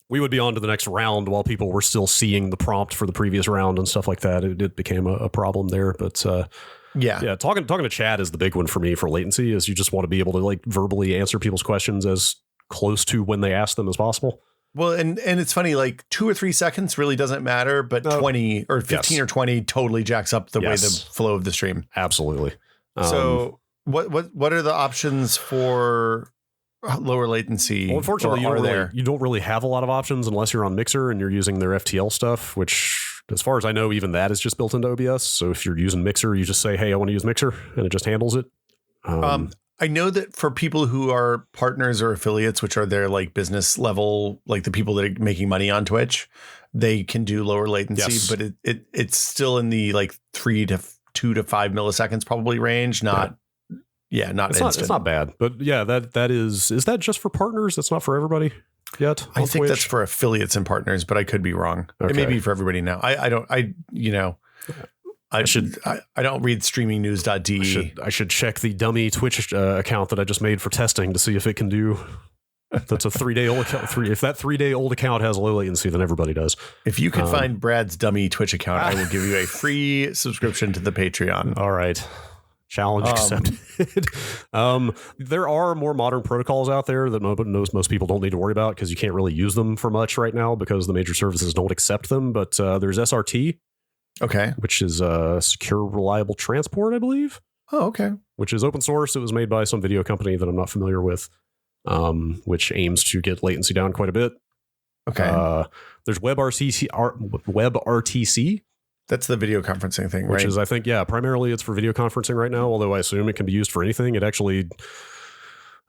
[SPEAKER 1] we would be on to the next round while people were still seeing the prompt for the previous round and stuff like that. It became a problem there, but talking to chat is the big one for me for latency. Is you just want to be able to like verbally answer people's questions as close to when they ask them as possible.
[SPEAKER 2] Well, and it's funny, like 2 or 3 seconds really doesn't matter, but 20 or 15 or 20 totally jacks up the way the flow of the stream.
[SPEAKER 1] Absolutely.
[SPEAKER 2] So what are the options for lower latency?
[SPEAKER 1] Well, unfortunately, you don't really have a lot of options unless you're on Mixer and you're using their FTL stuff, which, as far as I know, even that is just built into OBS. So if you're using Mixer, you just say, hey, I want to use Mixer, and it just handles it.
[SPEAKER 2] I know that for people who are partners or affiliates, which are their like business level, like the people that are making money on Twitch, they can do lower latency,
[SPEAKER 1] Yes.
[SPEAKER 2] but it's still in the like 2 to 5 milliseconds probably range. Not instant.
[SPEAKER 1] It's not bad, but yeah, that is that just for partners? That's not for everybody yet.
[SPEAKER 2] I think
[SPEAKER 1] Twitch?
[SPEAKER 2] that's for affiliates and partners, but I could be wrong.
[SPEAKER 1] Okay.
[SPEAKER 2] It may be for everybody now. I don't read streamingnews.de.
[SPEAKER 1] I should check the dummy Twitch account that I just made for testing to see if it can do. That's a 3-day old account. If that 3-day old account has low latency, then everybody does.
[SPEAKER 2] If you can find Brad's dummy Twitch account, I will give you a free subscription to the Patreon.
[SPEAKER 1] All right. Challenge accepted. There are more modern protocols out there that most people don't need to worry about because you can't really use them for much right now because the major services don't accept them. But there's SRT.
[SPEAKER 2] Okay.
[SPEAKER 1] Which is Secure Reliable Transport, I believe.
[SPEAKER 2] Oh, okay.
[SPEAKER 1] Which is open source. It was made by some video company that I'm not familiar with, which aims to get latency down quite a bit.
[SPEAKER 2] Okay.
[SPEAKER 1] There's WebRTC.
[SPEAKER 2] That's the video conferencing thing, right?
[SPEAKER 1] Which is, I think, primarily it's for video conferencing right now, although I assume it can be used for anything. It actually,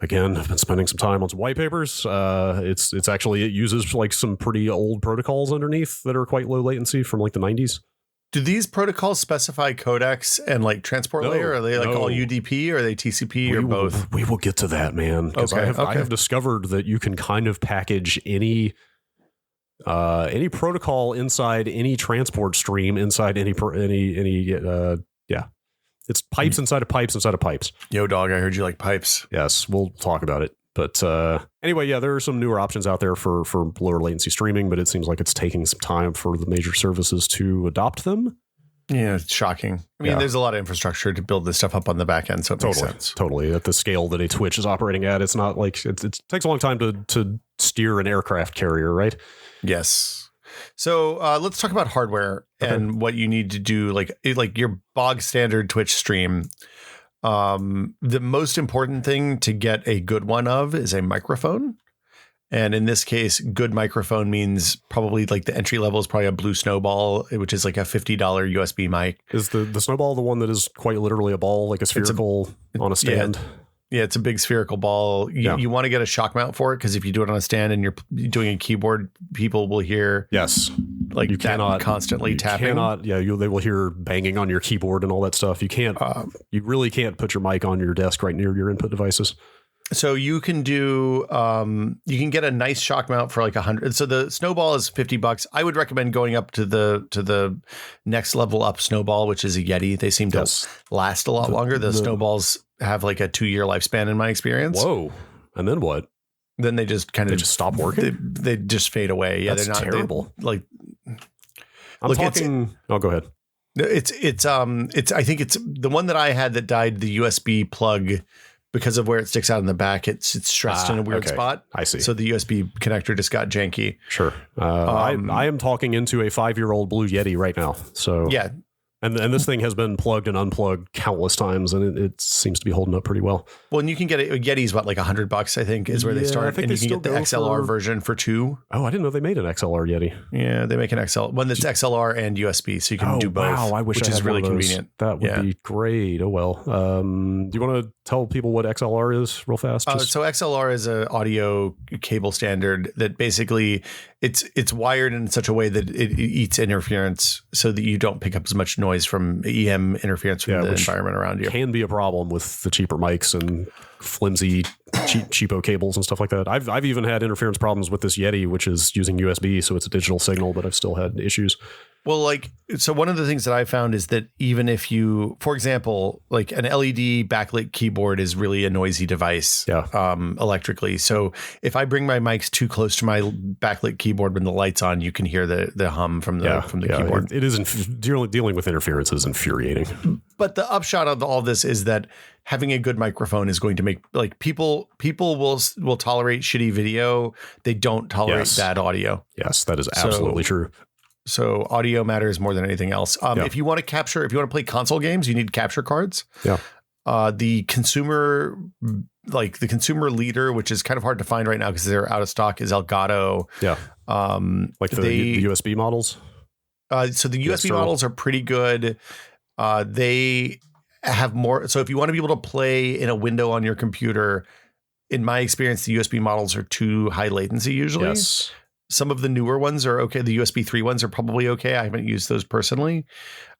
[SPEAKER 1] again, I've been spending some time on some white papers. It uses like some pretty old protocols underneath that are quite low latency from like the 90s.
[SPEAKER 2] Do these protocols specify codecs and like transport layer? Are they like all UDP or are they TCP or both?
[SPEAKER 1] We will get to that, man. Because I have discovered that you can kind of package any protocol inside any transport stream inside any it's pipes inside of pipes inside of pipes.
[SPEAKER 2] Yo, dog, I heard you like pipes.
[SPEAKER 1] Yes, we'll talk about it. But anyway, there are some newer options out there for lower latency streaming, but it seems like it's taking some time for the major services to adopt them.
[SPEAKER 2] Yeah, it's shocking. I mean, there's a lot of infrastructure to build this stuff up on the back end, so it makes sense.
[SPEAKER 1] Totally. At the scale that a Twitch is operating at, it's not like it takes a long time to steer an aircraft carrier, right?
[SPEAKER 2] Yes. So let's talk about hardware and what you need to do, like your bog standard Twitch stream. The most important thing to get a good one of is a microphone. And in this case, good microphone means probably like the entry level is probably a Blue Snowball, which is like a $50 USB mic.
[SPEAKER 1] Is the Snowball the one that is quite literally a ball, like a spherical on a stand?
[SPEAKER 2] Yeah, it's a big spherical ball. You want to get a shock mount for it because if you do it on a stand and you're doing a keyboard, people will hear like you cannot constantly tapping.
[SPEAKER 1] They will hear banging on your keyboard and all that stuff. You can't. You really can't put your mic on your desk right near your input devices.
[SPEAKER 2] So you can do, you can get a nice shock mount for like $100. So the Snowball is $50. I would recommend going up to the next level up Snowball, which is a Yeti. They seem to last a lot longer. The Snowballs have like a 2-year lifespan in my experience.
[SPEAKER 1] Whoa. And then what?
[SPEAKER 2] Then they just kind of
[SPEAKER 1] just stop working.
[SPEAKER 2] They just fade away. Yeah,
[SPEAKER 1] that's
[SPEAKER 2] they're not
[SPEAKER 1] terrible.
[SPEAKER 2] Go
[SPEAKER 1] ahead.
[SPEAKER 2] I think it's the one that I had that died, the USB plug. Because of where it sticks out in the back, it's stressed in a weird spot.
[SPEAKER 1] I see.
[SPEAKER 2] So the USB connector just got janky.
[SPEAKER 1] Sure. I am talking into a 5-year-old Blue Yeti right now. So
[SPEAKER 2] yeah.
[SPEAKER 1] And this thing has been plugged and unplugged countless times, and it seems to be holding up pretty well.
[SPEAKER 2] Well, and you can get a Yeti's what, like $100, I think, is where they start. And you can get the XLR version for $2.
[SPEAKER 1] Oh, I didn't know they made an XLR Yeti.
[SPEAKER 2] Yeah, they make an one that's XLR and USB, so you can do both.
[SPEAKER 1] Wow, I wish
[SPEAKER 2] which
[SPEAKER 1] I had
[SPEAKER 2] is really
[SPEAKER 1] one of those.
[SPEAKER 2] convenient.
[SPEAKER 1] That would be great. Oh well. Do you want to tell people what XLR is real fast?
[SPEAKER 2] So XLR is an audio cable standard that basically it's wired in such a way that it eats interference so that you don't pick up as much noise from EM interference from the environment around you.
[SPEAKER 1] Can be a problem with the cheaper mics and flimsy cheapo cables and stuff like that. I've even had interference problems with this Yeti, which is using USB, so it's a digital signal, but I've still had issues.
[SPEAKER 2] Well, so one of the things that I found is that even if you, for example, like an LED backlit keyboard is really a noisy device electrically. So if I bring my mics too close to my backlit keyboard when the light's on, you can hear the hum from the keyboard.
[SPEAKER 1] It is dealing with interference is infuriating.
[SPEAKER 2] But the upshot of all this is that having a good microphone is going to make people will tolerate shitty video. They don't tolerate bad audio.
[SPEAKER 1] Yes, that is absolutely true.
[SPEAKER 2] So audio matters more than anything else. If you want to play console games, you need capture cards.
[SPEAKER 1] Yeah.
[SPEAKER 2] The consumer leader, which is kind of hard to find right now because they're out of stock, is Elgato.
[SPEAKER 1] Yeah. The USB models.
[SPEAKER 2] So the USB models are pretty good. They have more. So if you want to be able to play in a window on your computer, in my experience, the USB models are too high latency usually.
[SPEAKER 1] Yes.
[SPEAKER 2] Some of the newer ones are okay. The USB 3 ones are probably okay. I haven't used those personally.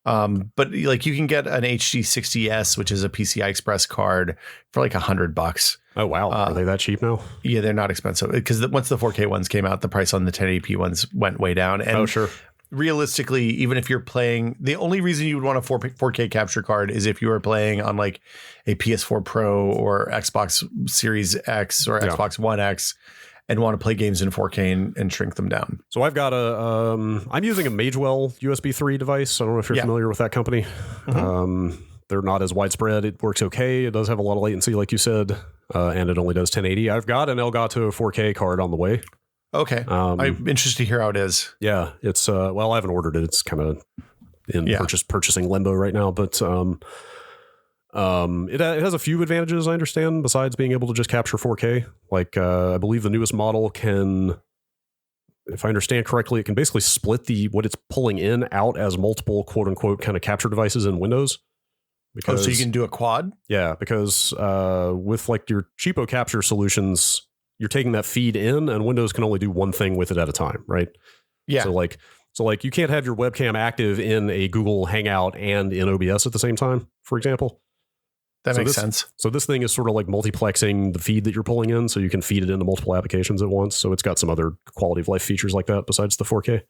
[SPEAKER 2] But like you can get an HD60S, which is a PCI Express card, for like $100.
[SPEAKER 1] Oh, wow. Are they that cheap now?
[SPEAKER 2] Yeah, they're not expensive because once the 4K ones came out, the price on the 1080p ones went way down. And
[SPEAKER 1] sure.
[SPEAKER 2] Realistically, even if you're playing, the only reason you would want a 4K capture card is if you were playing on like a PS4 Pro or Xbox Series X or Xbox One X and want to play games in 4K and shrink them down.
[SPEAKER 1] So I've got I'm using a Magewell USB 3 device. I don't know if you're familiar with that company. Mm-hmm. They're not as widespread. It works okay. It does have a lot of latency, like you said, and it only does 1080. I've got an Elgato 4K card on the way.
[SPEAKER 2] Okay. I'm interested to hear how it is.
[SPEAKER 1] Yeah, it's I haven't ordered it. It's kind of in purchasing limbo right now, but it has a few advantages, I understand, besides being able to just capture 4K. Like I believe the newest model can, if I understand correctly, it can basically split what it's pulling in out as multiple quote unquote kind of capture devices in Windows.
[SPEAKER 2] So you can do a quad? Yeah,
[SPEAKER 1] because with like your cheapo capture solutions, you're taking that feed in and Windows can only do one thing with it at a time, right?
[SPEAKER 2] Yeah.
[SPEAKER 1] So like you can't have your webcam active in a Google Hangout and in OBS at the same time, for example.
[SPEAKER 2] That makes sense.
[SPEAKER 1] So this thing is sort of like multiplexing the feed that you're pulling in, so you can feed it into multiple applications at once. So it's got some other quality of life features like that besides the 4K.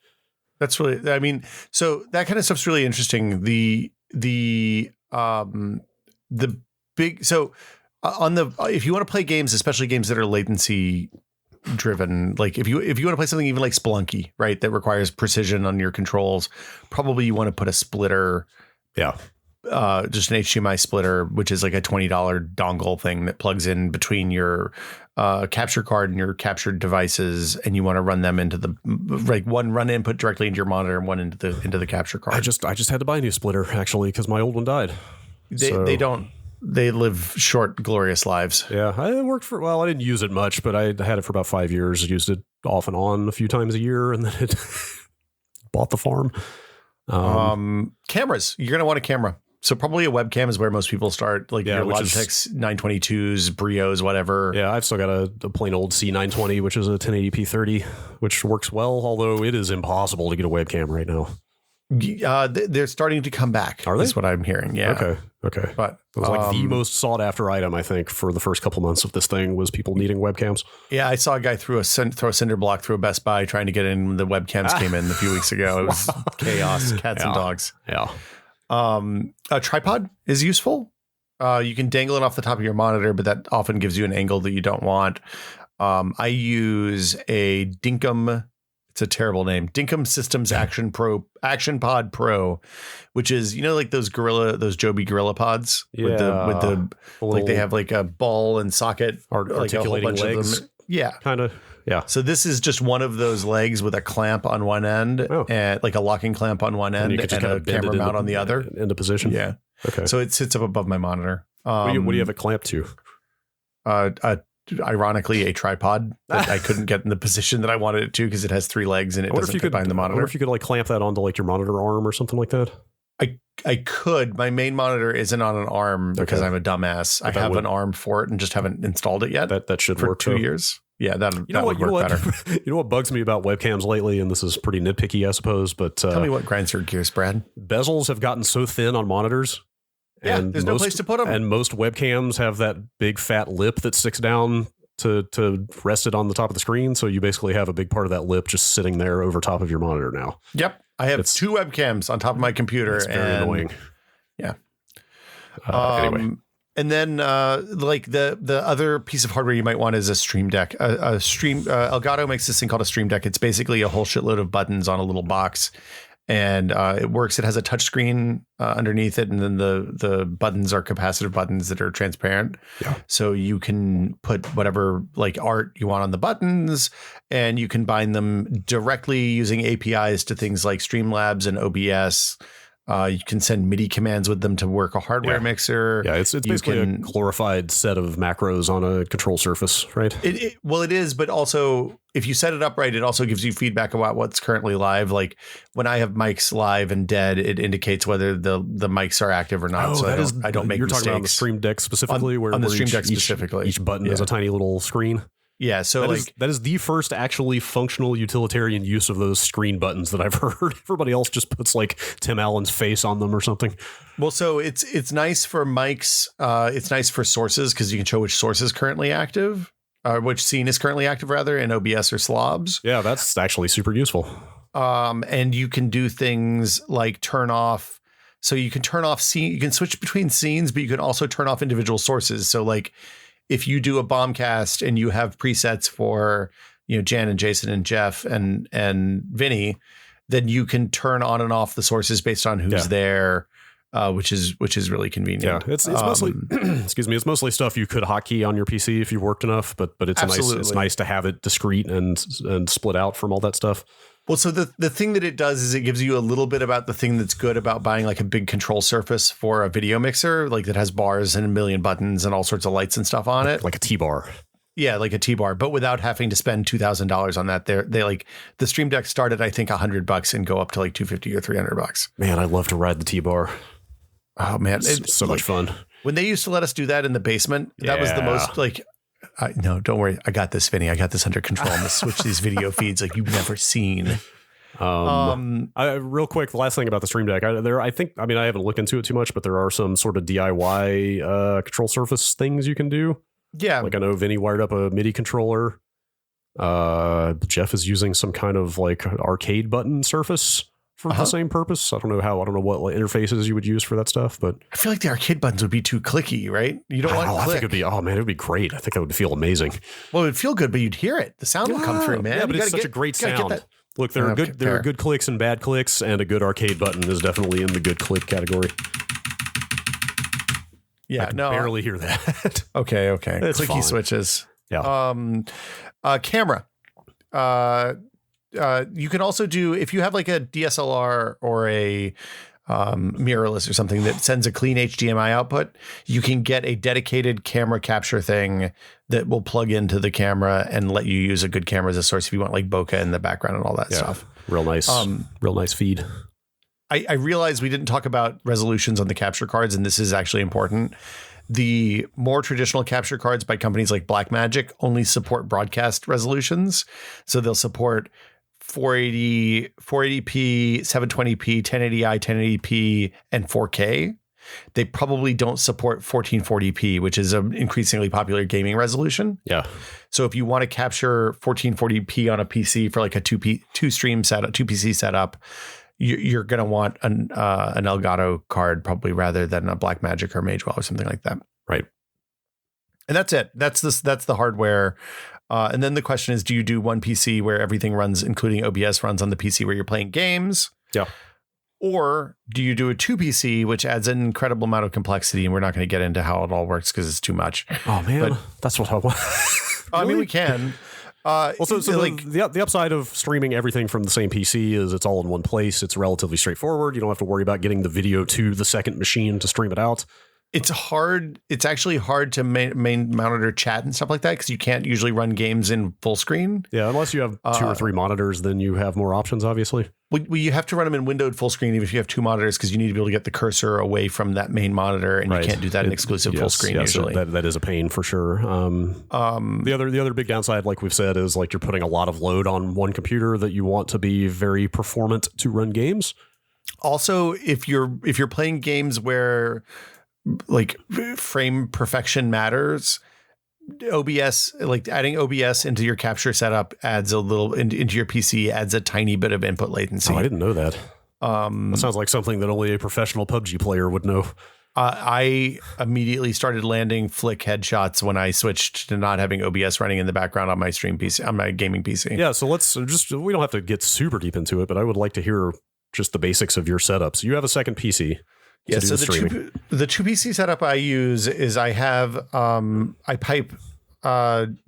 [SPEAKER 2] That's really, I mean, so that kind of stuff's really interesting. If you want to play games, especially games that are latency driven, like if you want to play something even like Spelunky, right, that requires precision on your controls, probably you want to put a splitter.
[SPEAKER 1] Yeah.
[SPEAKER 2] Just an HDMI splitter, which is like a $20 dongle thing that plugs in between your capture card and your captured devices, and you want to run them into the one run input directly into your monitor and one into the capture card.
[SPEAKER 1] I just had to buy a new splitter actually because my old one died.
[SPEAKER 2] They live short, glorious lives.
[SPEAKER 1] Yeah, it worked I didn't use it much, but I had it for about 5 years. I used it off and on a few times a year, and then it bought the farm.
[SPEAKER 2] Cameras. You're going to want a camera. So probably a webcam is where most people start, like your Logitech's 922s, Brios, whatever. Yeah,
[SPEAKER 1] I've still got a plain old C920, which is a 1080p 30, which works well, although it is impossible to get a webcam right now.
[SPEAKER 2] They're starting to come back.
[SPEAKER 1] Are they?
[SPEAKER 2] That's what I'm hearing. Yeah.
[SPEAKER 1] Okay.
[SPEAKER 2] But
[SPEAKER 1] it was like the most sought after item, I think, for the first couple months of this thing was people needing webcams.
[SPEAKER 2] Yeah, I saw a guy throw a cinder block through a Best Buy trying to get in when the webcams came in a few weeks ago. It was chaos, cats and dogs.
[SPEAKER 1] Yeah.
[SPEAKER 2] A tripod is useful. You can dangle it off the top of your monitor, but that often gives you an angle that you don't want. I use a Dinkum. It's a terrible name. Dinkum Systems Action Pod Pro, which is, like those Joby Gorilla Pods with the like they have like a ball and socket, like a whole bunch legs. Of them. Yeah,
[SPEAKER 1] kind of. Yeah.
[SPEAKER 2] So this is just one of those legs with a clamp on one end, and like a locking clamp on one end, and a camera mount on the other.
[SPEAKER 1] Into position.
[SPEAKER 2] Yeah.
[SPEAKER 1] Okay.
[SPEAKER 2] So it sits up above my monitor.
[SPEAKER 1] What do you have it clamped to?
[SPEAKER 2] Ironically, a tripod that I couldn't get in the position that I wanted it to because it has 3 legs and it doesn't fit behind the monitor.
[SPEAKER 1] I wonder if you could like clamp that onto like your monitor arm or something like that.
[SPEAKER 2] I could. My main monitor isn't on an arm because I'm a dumbass. I have an arm for it and just haven't installed it yet.
[SPEAKER 1] That should
[SPEAKER 2] for
[SPEAKER 1] work
[SPEAKER 2] 2 years. Yeah, that would work better.
[SPEAKER 1] You know what bugs me about webcams lately, and this is pretty nitpicky, I suppose, but
[SPEAKER 2] tell me what grinds your gears, Brad.
[SPEAKER 1] Bezels have gotten so thin on monitors.
[SPEAKER 2] Yeah, and there's no place to put them.
[SPEAKER 1] And most webcams have that big fat lip that sticks down to rest it on the top of the screen. So you basically have a big part of that lip just sitting there over top of your monitor now.
[SPEAKER 2] Yep. I have 2 webcams on top of my computer.
[SPEAKER 1] It's very annoying.
[SPEAKER 2] Yeah.
[SPEAKER 1] Anyway.
[SPEAKER 2] And then like the other piece of hardware you might want is a Stream Deck. Elgato makes this thing called a Stream Deck. It's basically a whole shitload of buttons on a little box. And it works. It has a touch screen underneath it, and then the buttons are capacitive buttons that are transparent.
[SPEAKER 1] Yeah.
[SPEAKER 2] So you can put whatever like art you want on the buttons, and you can bind them directly using APIs to things like Streamlabs and OBS. You can send MIDI commands with them to work a hardware mixer.
[SPEAKER 1] Yeah, it's basically a glorified set of macros on a control surface, right?
[SPEAKER 2] Well, it is, but also if you set it up right, it also gives you feedback about what's currently live. Like when I have mics live and dead, it indicates whether the mics are active or not. So I don't make mistakes.
[SPEAKER 1] You're talking about on the Stream Deck specifically,
[SPEAKER 2] on the Stream Deck specifically.
[SPEAKER 1] Each button is a tiny little screen.
[SPEAKER 2] Yeah, so
[SPEAKER 1] that is the first actually functional utilitarian use of those screen buttons that I've heard. Everybody else just puts like Tim Allen's face on them or something.
[SPEAKER 2] Well, so it's nice for mics. It's nice for sources because you can show which source is currently active, which scene is currently active rather in OBS or slobs.
[SPEAKER 1] Yeah, that's actually super useful.
[SPEAKER 2] And you can do things like turn off. So you can turn off scene. You can switch between scenes, but you can also turn off individual sources. So like, if you do a bombcast and you have presets for, Jan and Jason and Jeff and Vinny, then you can turn on and off the sources based on who's there, which is really convenient.
[SPEAKER 1] Yeah, it's mostly excuse me, it's mostly stuff you could hotkey on your PC if you've worked enough, but it's nice to have it discrete and split out from all that stuff.
[SPEAKER 2] Well, so the thing that it does is it gives you a little bit about the thing that's good about buying like a big control surface for a video mixer, like that has bars and a million buttons and all sorts of lights and stuff on it.
[SPEAKER 1] Like a T-bar.
[SPEAKER 2] Yeah, like a T-bar, but without having to spend $2,000 on that. They like the Stream Deck start at, I think, $100 and go up to like $250 or $300.
[SPEAKER 1] Man, I'd love to ride the T-bar.
[SPEAKER 2] Oh, man.
[SPEAKER 1] It's so much fun.
[SPEAKER 2] When they used to let us do that in the basement, that was the most like... no, don't worry. I got this, Vinny. I got this under control. I'm going to switch these video feeds like you've never seen.
[SPEAKER 1] Real quick, the last thing about the Stream Deck, I haven't looked into it too much, but there are some sort of DIY control surface things you can do.
[SPEAKER 2] Yeah.
[SPEAKER 1] Like I know Vinny wired up a MIDI controller. Jeff is using some kind of like arcade button surface for the same purpose. I don't know what interfaces you would use for that stuff, but
[SPEAKER 2] I feel like the arcade buttons would be too clicky, right? You don't want to click.
[SPEAKER 1] I think it would be great. I think that would feel amazing.
[SPEAKER 2] Well, it would feel good, but you'd hear it. The sound would come through, man.
[SPEAKER 1] Yeah, but it's such a great sound. Look, there are good clicks and bad clicks, and a good arcade button is definitely in the good click category.
[SPEAKER 2] Yeah,
[SPEAKER 1] I can barely hear that.
[SPEAKER 2] Okay.
[SPEAKER 1] It's
[SPEAKER 2] clicky
[SPEAKER 1] fine.
[SPEAKER 2] switches.
[SPEAKER 1] Yeah.
[SPEAKER 2] Camera. You can also do, if you have like a DSLR or a mirrorless or something that sends a clean HDMI output, you can get a dedicated camera capture thing that will plug into the camera and let you use a good camera as a source if you want like bokeh in the background and all that stuff.
[SPEAKER 1] Real nice feed.
[SPEAKER 2] I realize we didn't talk about resolutions on the capture cards, and this is actually important. The more traditional capture cards by companies like Blackmagic only support broadcast resolutions. So they'll support 480p, 720p, 1080i, 1080p, and 4K. They probably don't support 1440p, which is an increasingly popular gaming resolution.
[SPEAKER 1] Yeah.
[SPEAKER 2] So if you want to capture 1440p on a PC for like a two stream setup, two PC setup, you're going to want an Elgato card probably rather than a Blackmagic or Magewell or something like that.
[SPEAKER 1] Right.
[SPEAKER 2] And that's it. That's the hardware. And then the question is, do you do one PC where everything runs, including OBS, runs on the PC where you're playing games?
[SPEAKER 1] Yeah.
[SPEAKER 2] Or do you do a 2PC, which adds an incredible amount of complexity, and we're not going to get into how it all works because it's too much.
[SPEAKER 1] Oh man, but that's what I want.
[SPEAKER 2] I mean, we can.
[SPEAKER 1] The upside of streaming everything from the same PC is it's all in one place. It's relatively straightforward. You don't have to worry about getting the video to the second machine to stream it out.
[SPEAKER 2] It's hard. It's actually hard to main monitor chat and stuff like that because you can't usually run games in full screen.
[SPEAKER 1] Yeah, unless you have 2 or 3 monitors, then you have more options, obviously.
[SPEAKER 2] Well, you have to run them in windowed full screen even if you have 2 monitors because you need to be able to get the cursor away from that main monitor, and you can't do that in exclusive full screen usually.
[SPEAKER 1] That is a pain for sure. The other big downside, like we've said, is like you're putting a lot of load on one computer that you want to be very performant to run games.
[SPEAKER 2] Also, if you're playing games where like frame perfection matters, OBS, like adding OBS into your capture setup adds a little into your PC, adds a tiny bit of input latency.
[SPEAKER 1] Oh, I didn't know that. That sounds like something that only a professional PUBG player would know.
[SPEAKER 2] I immediately started landing flick headshots when I switched to not having OBS running in the background on my stream PC, on my gaming PC.
[SPEAKER 1] Yeah, so we don't have to get super deep into it, but I would like to hear just the basics of your setup. So you have a second PC.
[SPEAKER 2] Yeah, so the two PC setup I use is I have I pipe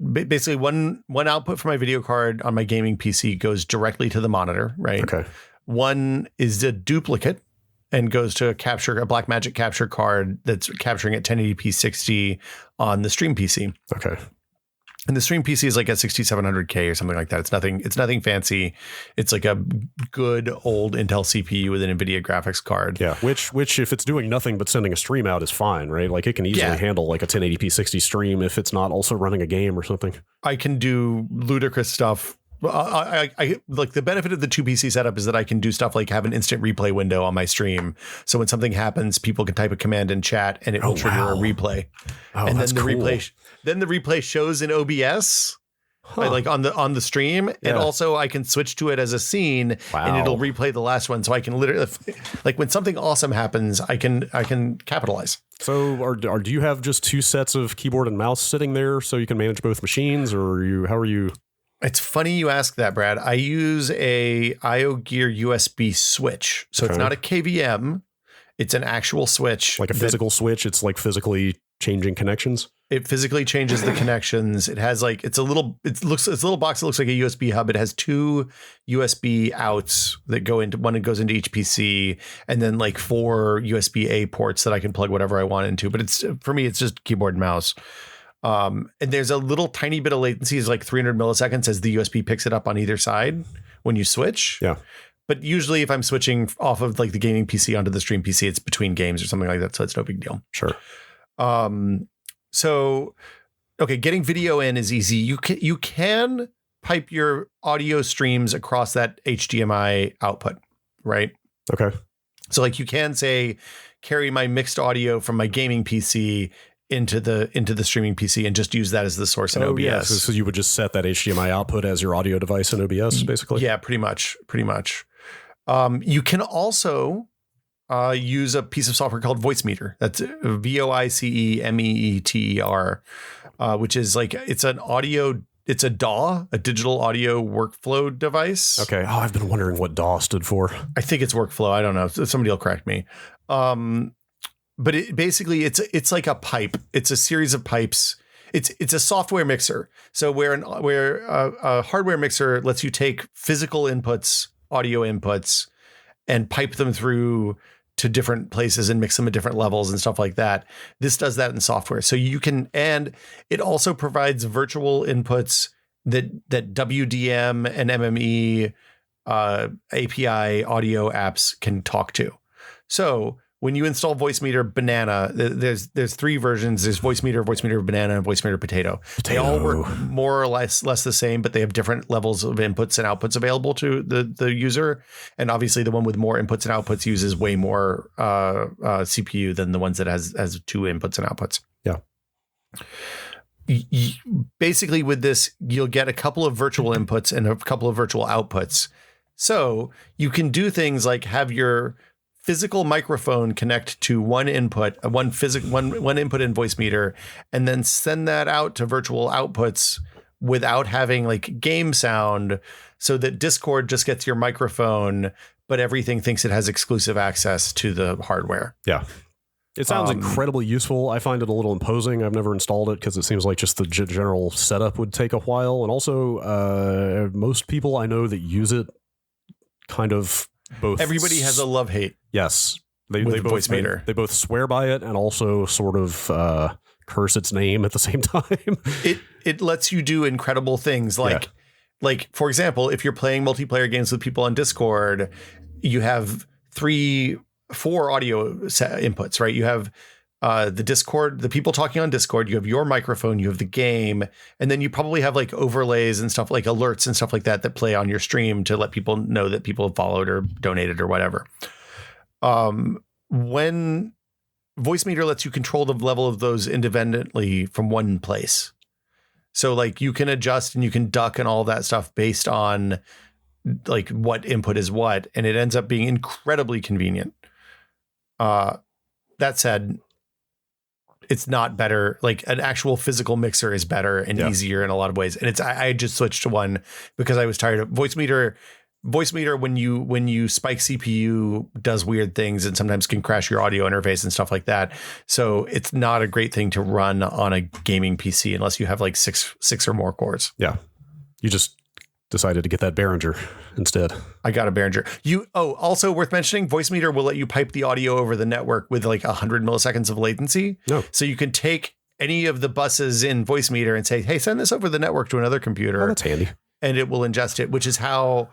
[SPEAKER 2] basically one output for my video card on my gaming PC goes directly to the monitor, right?
[SPEAKER 1] Okay.
[SPEAKER 2] One is a duplicate, and goes to a Blackmagic capture card that's capturing at 1080p 60 on the stream PC.
[SPEAKER 1] Okay.
[SPEAKER 2] And the stream PC is like a 6700K or something like that. It's nothing fancy. It's like a good old Intel CPU with an NVIDIA graphics card.
[SPEAKER 1] Yeah, which if it's doing nothing but sending a stream out is fine, right? Like it can easily handle like a 1080p 60 stream if it's not also running a game or something.
[SPEAKER 2] I can do ludicrous stuff. I like the benefit of the 2PC setup is that I can do stuff like have an instant replay window on my stream. So when something happens, people can type a command in chat and it will trigger a replay.
[SPEAKER 1] Oh,
[SPEAKER 2] and
[SPEAKER 1] that's
[SPEAKER 2] then the
[SPEAKER 1] cool.
[SPEAKER 2] replay shows in OBS. Like on the stream, and also I can switch to it as a scene, and it'll replay the last one. So I can literally, like when something awesome happens, I can capitalize.
[SPEAKER 1] So, do you have just 2 sets of keyboard and mouse sitting there so you can manage both machines, or how are you?
[SPEAKER 2] It's funny you ask that, Brad. I use a IO Gear USB switch, so it's not a KVM. It's an actual switch,
[SPEAKER 1] like a physical switch. It's like physically changing connections.
[SPEAKER 2] It physically changes the connections. It has like it's a little box that looks like a USB hub. It has 2 USB outs that go into one. It goes into each PC, and then like 4 USB A ports that I can plug whatever I want into. But for me, it's just keyboard and mouse. And there's a little tiny bit of latency, is like 300 milliseconds as the USB picks it up on either side when you switch.
[SPEAKER 1] Yeah.
[SPEAKER 2] But usually if I'm switching off of like the gaming PC onto the stream PC, it's between games or something like that. So it's no big deal.
[SPEAKER 1] Sure.
[SPEAKER 2] So, okay, getting video in is easy. You can pipe your audio streams across that HDMI output, right?
[SPEAKER 1] Okay.
[SPEAKER 2] So like you can say, carry my mixed audio from my gaming PC into the streaming PC and just use that as the source in OBS.
[SPEAKER 1] Yeah. So you would just set that HDMI output as your audio device in OBS, basically?
[SPEAKER 2] Yeah, pretty much. You can also use a piece of software called Voicemeeter. That's VoiceMeeter, which is like it's a DAW, a digital audio workflow device.
[SPEAKER 1] Okay. Oh, I've been wondering what DAW stood for.
[SPEAKER 2] I think it's workflow. I don't know. Somebody will correct me. But it's like a pipe. It's a series of pipes. It's a software mixer. So where a hardware mixer lets you take physical inputs, audio inputs, and pipe them through to different places and mix them at different levels and stuff like that. This does that in software. So you can, and it also provides virtual inputs that WDM and MME API audio apps can talk to. So when you install Voicemeeter Banana, there's 3 versions. There's Voicemeeter Banana, and Voicemeeter Potato. They all work more or less the same, but they have different levels of inputs and outputs available to the user. And obviously, the one with more inputs and outputs uses way more CPU than the ones that has 2 inputs and outputs.
[SPEAKER 1] Yeah.
[SPEAKER 2] Basically, with this, you'll get a couple of virtual inputs and a couple of virtual outputs. So you can do things like have your physical microphone connect to one input in Voicemeeter, and then send that out to virtual outputs without having like game sound, so that Discord just gets your microphone, but everything thinks it has exclusive access to the hardware.
[SPEAKER 1] Yeah. It sounds incredibly useful. I find it a little imposing. I've never installed it because it seems like just the general setup would take a while. And also, most people I know that use it kind of both.
[SPEAKER 2] Everybody has a love-hate.
[SPEAKER 1] Yes. They both
[SPEAKER 2] Voicemeeter.
[SPEAKER 1] They both swear by it and also sort of curse its name at the same time.
[SPEAKER 2] It lets you do incredible things like for example, if you're playing multiplayer games with people on Discord, you have 4 audio inputs, right? You have the people talking on Discord, you have your microphone, you have the game, and then you probably have like overlays and stuff like alerts and stuff like that play on your stream to let people know that people have followed or donated or whatever. When Voicemeeter lets you control the level of those independently from one place. So like you can adjust and you can duck and all that stuff based on like what input is what, and it ends up being incredibly convenient. That said, it's not better. Like an actual physical mixer is better and easier in a lot of ways. And I just switched to one because I was tired of Voicemeeter. Voicemeeter, when you spike CPU, does weird things and sometimes can crash your audio interface and stuff like that. So it's not a great thing to run on a gaming PC unless you have like six or more cores.
[SPEAKER 1] Yeah. You just decided to get that Behringer instead.
[SPEAKER 2] I got a Behringer. Also worth mentioning, Voicemeeter will let you pipe the audio over the network with like 100 milliseconds of latency.
[SPEAKER 1] No.
[SPEAKER 2] So you can take any of the buses in Voicemeter and say, hey, send this over the network to another computer.
[SPEAKER 1] Oh, that's handy.
[SPEAKER 2] And it will ingest it, which is how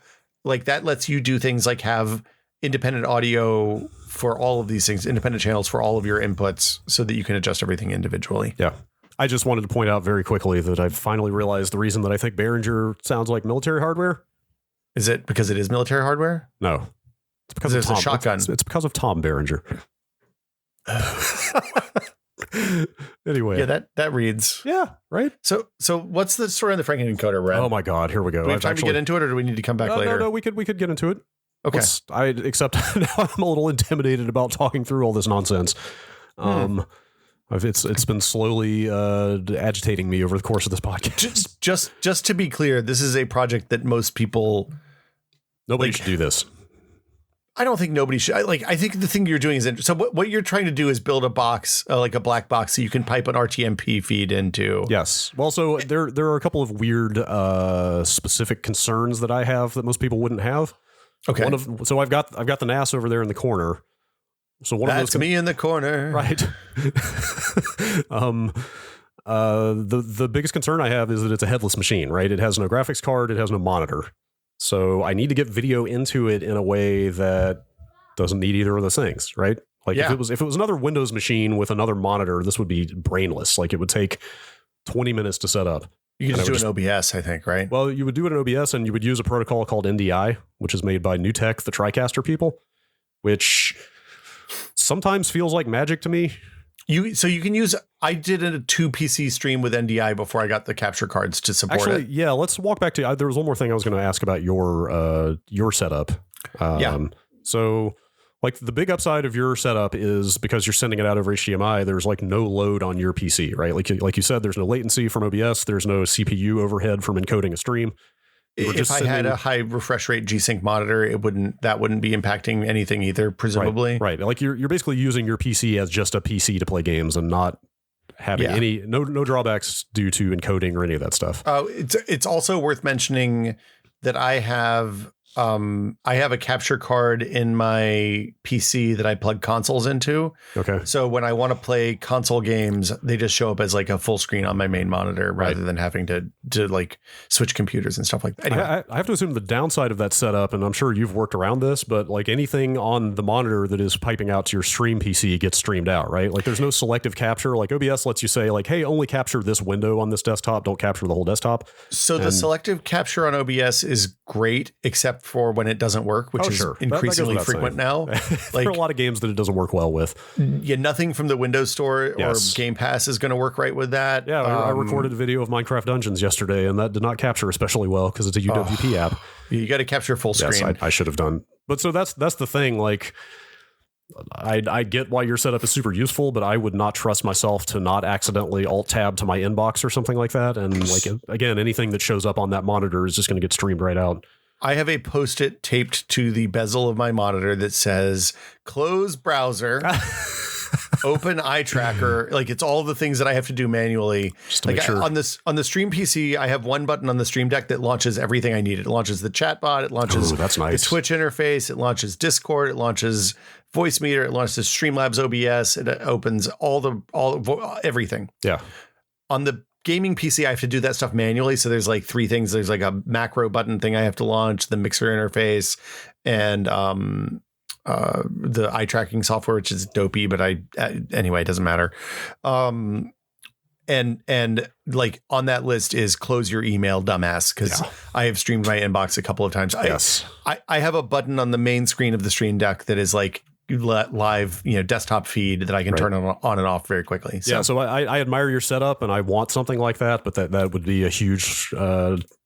[SPEAKER 2] like that lets you do things like have independent audio for all of these things, independent channels for all of your inputs so that you can adjust everything individually.
[SPEAKER 1] Yeah. I just wanted to point out very quickly that I've finally realized the reason that I think Behringer sounds like military hardware.
[SPEAKER 2] Is it because it is military hardware?
[SPEAKER 1] No. It's because
[SPEAKER 2] there's
[SPEAKER 1] of Tom.
[SPEAKER 2] a shotgun.
[SPEAKER 1] It's because of Tom Behringer. Anyway.
[SPEAKER 2] Yeah, that reads.
[SPEAKER 1] Yeah, right?
[SPEAKER 2] So what's the story on the Frankencoder, Brad?
[SPEAKER 1] Oh my God, here we go.
[SPEAKER 2] Do we have time to get into it, or do we need to come back later?
[SPEAKER 1] No, we could get into it.
[SPEAKER 2] Okay.
[SPEAKER 1] Except now I'm a little intimidated about talking through all this nonsense. It's been slowly agitating me over the course of this podcast.
[SPEAKER 2] Just to be clear, this is a project that most people.
[SPEAKER 1] Nobody should do this.
[SPEAKER 2] I don't think nobody should. I think the thing you're doing is interesting. So what you're trying to do is build a box, like a black box, so you can pipe an RTMP feed into.
[SPEAKER 1] Yes. Well, so there are a couple of weird specific concerns that I have that most people wouldn't have.
[SPEAKER 2] Okay.
[SPEAKER 1] So I've got the NAS over there in the corner. So
[SPEAKER 2] That's me in the corner.
[SPEAKER 1] Right. The biggest concern I have is that it's a headless machine, right? It has no graphics card. It has no monitor. So I need to get video into it in a way that doesn't need either of those things, right? Like if it was another Windows machine with another monitor, this would be brainless. Like it would take 20 minutes to set up.
[SPEAKER 2] You can just do an OBS, I think, right?
[SPEAKER 1] Well, you would do it in OBS and you would use a protocol called NDI, which is made by NewTek, the TriCaster people, which sometimes feels like magic to me.
[SPEAKER 2] So you can use. I did a 2 PC stream with NDI before I got the capture cards to support it.
[SPEAKER 1] Yeah, let's walk back to. There was one more thing I was going to ask about your setup. So, like the big upside of your setup is because you're sending it out over HDMI. There's like no load on your PC, right? Like you said, there's no latency from OBS. There's no CPU overhead from encoding a stream.
[SPEAKER 2] If I had a high refresh rate G-Sync monitor, that wouldn't be impacting anything either, presumably.
[SPEAKER 1] Right. Like you're basically using your PC as just a PC to play games and not having no drawbacks due to encoding or any of that stuff.
[SPEAKER 2] It's also worth mentioning that I have a capture card in my PC that I plug consoles into.
[SPEAKER 1] Okay.
[SPEAKER 2] So when I want to play console games, they just show up as like a full screen on my main monitor rather than having to like switch computers and stuff like that. Anyway.
[SPEAKER 1] I have to assume the downside of that setup, and I'm sure you've worked around this, but like anything on the monitor that is piping out to your stream PC gets streamed out, right? Like there's no selective capture. Like OBS lets you say like, hey, only capture this window on this desktop. Don't capture the whole desktop.
[SPEAKER 2] So the selective capture on OBS is great, except for when it doesn't work, which is increasingly frequent now.
[SPEAKER 1] Like there are a lot of games that it doesn't work well with.
[SPEAKER 2] Yeah, nothing from the Windows Store or Game Pass is going to work right with that.
[SPEAKER 1] Yeah, I recorded a video of Minecraft Dungeons yesterday, and that did not capture especially well because it's a UWP app.
[SPEAKER 2] You got to capture full screen.
[SPEAKER 1] Yes, I should have done. But so that's the thing. Like, I get why your setup is super useful, but I would not trust myself to not accidentally alt tab to my inbox or something like that. And like again, anything that shows up on that monitor is just going to get streamed right out.
[SPEAKER 2] I have a Post-it taped to the bezel of my monitor that says close browser, open eye tracker. Like it's all the things that I have to do manually.
[SPEAKER 1] Just to make sure.
[SPEAKER 2] On the Stream PC, I have one button on the Stream Deck that launches everything I need. It launches the chat bot. It launches
[SPEAKER 1] that's nice.
[SPEAKER 2] the Twitch interface. It launches Discord. It launches Voicemeter. It launches Streamlabs OBS. It opens everything.
[SPEAKER 1] Yeah.
[SPEAKER 2] On the gaming PC, I have to do that stuff manually. So there's like 3 things. There's like a macro button thing I have to launch, the mixer interface, and the eye tracking software, which is dopey, but anyway, it doesn't matter. And like on that list is close your email, dumbass, because I have streamed my inbox a couple of times.
[SPEAKER 1] Yes.
[SPEAKER 2] I have a button on the main screen of the Stream Deck that is like live, desktop feed that I can turn on and off very quickly.
[SPEAKER 1] So I admire your setup and I want something like that, but that would be a huge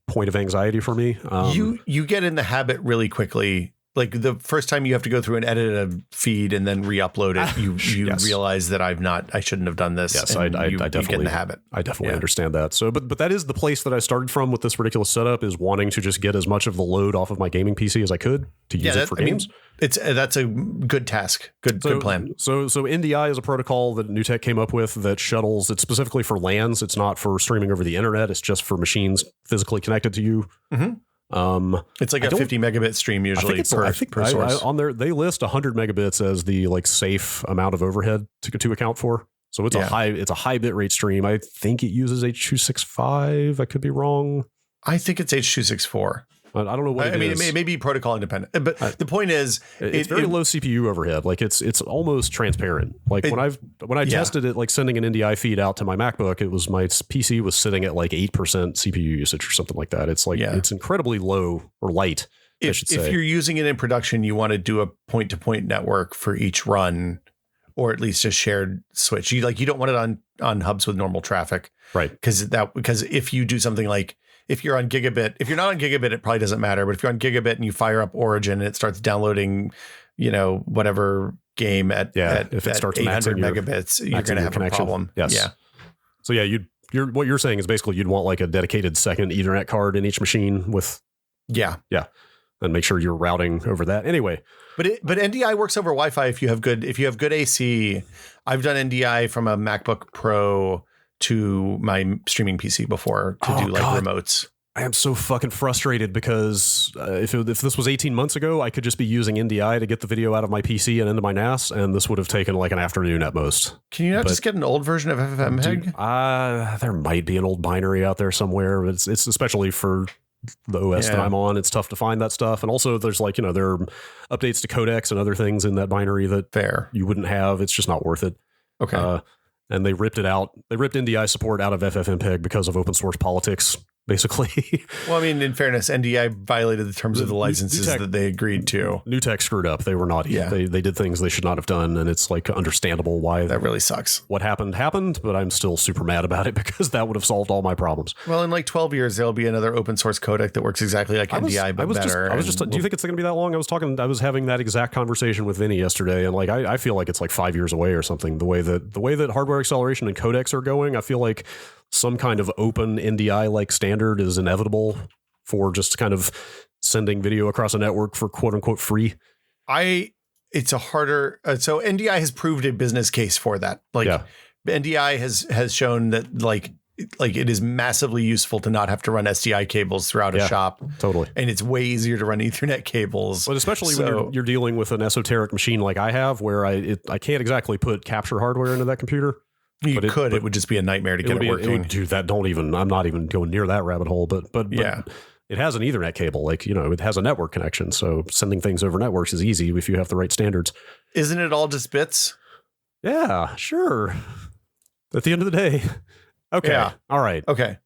[SPEAKER 1] point of anxiety for me.
[SPEAKER 2] You get in the habit really quickly. Like the first time you have to go through and edit a feed and then re-upload it, you realize that I shouldn't have done this.
[SPEAKER 1] Yes,
[SPEAKER 2] I
[SPEAKER 1] definitely
[SPEAKER 2] get in the habit.
[SPEAKER 1] I definitely understand that. So, but that is the place that I started from with this ridiculous setup, is wanting to just get as much of the load off of my gaming PC as I could to use it for games.
[SPEAKER 2] That's a good task. Good plan.
[SPEAKER 1] So NDI is a protocol that NewTek came up with that shuttles. It's specifically for LANs. It's not for streaming over the internet. It's just for machines physically connected to you.
[SPEAKER 2] Mm-hmm. It's like a 50 megabit stream usually per source.
[SPEAKER 1] On there, they list 100 megabits as the like safe amount of overhead to account for. So it's a high bit rate stream. I think it uses H.265. I could be wrong.
[SPEAKER 2] I think it's H.264.
[SPEAKER 1] I don't know what it is.
[SPEAKER 2] It may be protocol independent, but the point is,
[SPEAKER 1] it's very low CPU overhead. Like it's almost transparent. Like when I tested it, like sending an NDI feed out to my MacBook, it was my PC was sitting at like 8% CPU usage or something like that. It's like it's incredibly low or light. I should say.
[SPEAKER 2] If you're using it in production, you want to do a point-to-point network for each run, or at least a shared switch. You don't want it on hubs with normal traffic,
[SPEAKER 1] right?
[SPEAKER 2] Because if you do something like, if you're on gigabit, if you're not on gigabit, it probably doesn't matter. But if you're on gigabit and you fire up Origin and it starts downloading, whatever game at
[SPEAKER 1] if it starts
[SPEAKER 2] 800 megabits, you're going to have a problem.
[SPEAKER 1] Yes. Yeah. So what you're saying is basically you'd want like a dedicated second Ethernet card in each machine with. Yeah. And make sure you're routing over that anyway.
[SPEAKER 2] But NDI works over Wi-Fi if you have good AC. I've done NDI from a MacBook Pro to my streaming PC before to do remotes.
[SPEAKER 1] I am so fucking frustrated because if this was 18 months ago, I could just be using NDI to get the video out of my PC and into my NAS, and this would have taken like an afternoon at most.
[SPEAKER 2] Can you not just get an old version of FFmpeg?
[SPEAKER 1] There might be an old binary out there somewhere. It's especially for the OS that I'm on. It's tough to find that stuff. And also there's like, there are updates to codecs and other things in that binary that you wouldn't have. It's just not worth it.
[SPEAKER 2] Okay.
[SPEAKER 1] And they ripped it out. They ripped NDI support out of FFmpeg because of open source politics, basically.
[SPEAKER 2] Well, I mean, in fairness, NDI violated the terms of the licenses that they agreed to.
[SPEAKER 1] Newtek screwed up. They were naughty. Yeah. They did things they should not have done, and it's like understandable why
[SPEAKER 2] that really sucks.
[SPEAKER 1] What happened, but I'm still super mad about it because that would have solved all my problems.
[SPEAKER 2] Well, in like 12 years, there'll be another open source codec that works exactly like NDI, but better.
[SPEAKER 1] Do you think it's going to be that long? I was having that exact conversation with Vinny yesterday, and like I feel like it's like 5 years away or something. The way that hardware acceleration and codecs are going, I feel like some kind of open NDI like standard is inevitable for just kind of sending video across a network for quote unquote free.
[SPEAKER 2] It's a harder. So NDI has proved a business case for that. NDI has shown that like it is massively useful to not have to run SDI cables throughout a shop.
[SPEAKER 1] Totally.
[SPEAKER 2] And it's way easier to run Ethernet cables.
[SPEAKER 1] But especially when you're dealing with an esoteric machine like I have, where I can't exactly put capture hardware into that computer.
[SPEAKER 2] It would just be a nightmare to get it working.
[SPEAKER 1] Dude, I'm not even going near that rabbit hole, but it has an Ethernet cable, it has a network connection. So sending things over networks is easy if you have the right standards.
[SPEAKER 2] Isn't it all just bits?
[SPEAKER 1] Yeah, sure. At the end of the day. Okay.
[SPEAKER 2] Yeah.
[SPEAKER 1] All right.
[SPEAKER 2] Okay.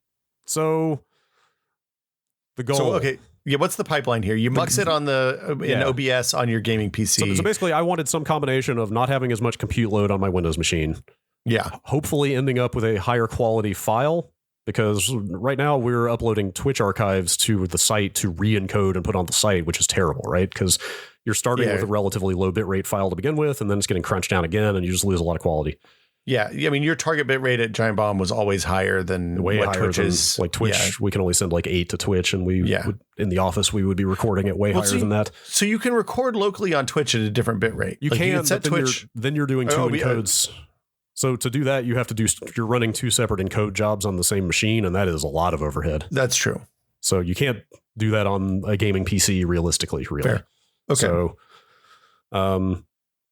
[SPEAKER 1] So the goal.
[SPEAKER 2] So, okay. Yeah, what's the pipeline here? You mux it on in OBS on your gaming PC.
[SPEAKER 1] So basically, I wanted some combination of not having as much compute load on my Windows machine.
[SPEAKER 2] Yeah.
[SPEAKER 1] Hopefully ending up with a higher quality file, because right now we're uploading Twitch archives to the site to re-encode and put on the site, which is terrible, right? Because you're starting with a relatively low bitrate file to begin with, and then it's getting crunched down again, and you just lose a lot of quality.
[SPEAKER 2] Yeah, I mean, your target bitrate at Giant Bomb was always higher than Twitch is.
[SPEAKER 1] Like Twitch, we can only send like 8 to Twitch, and in the office we would be recording it way higher than that.
[SPEAKER 2] So you can record locally on Twitch at a different bitrate.
[SPEAKER 1] You can set Twitch. Then you're doing two encodes. So to do that, you're running two separate encode jobs on the same machine, and that is a lot of overhead.
[SPEAKER 2] That's true.
[SPEAKER 1] So you can't do that on a gaming PC realistically, really.
[SPEAKER 2] Fair. Okay.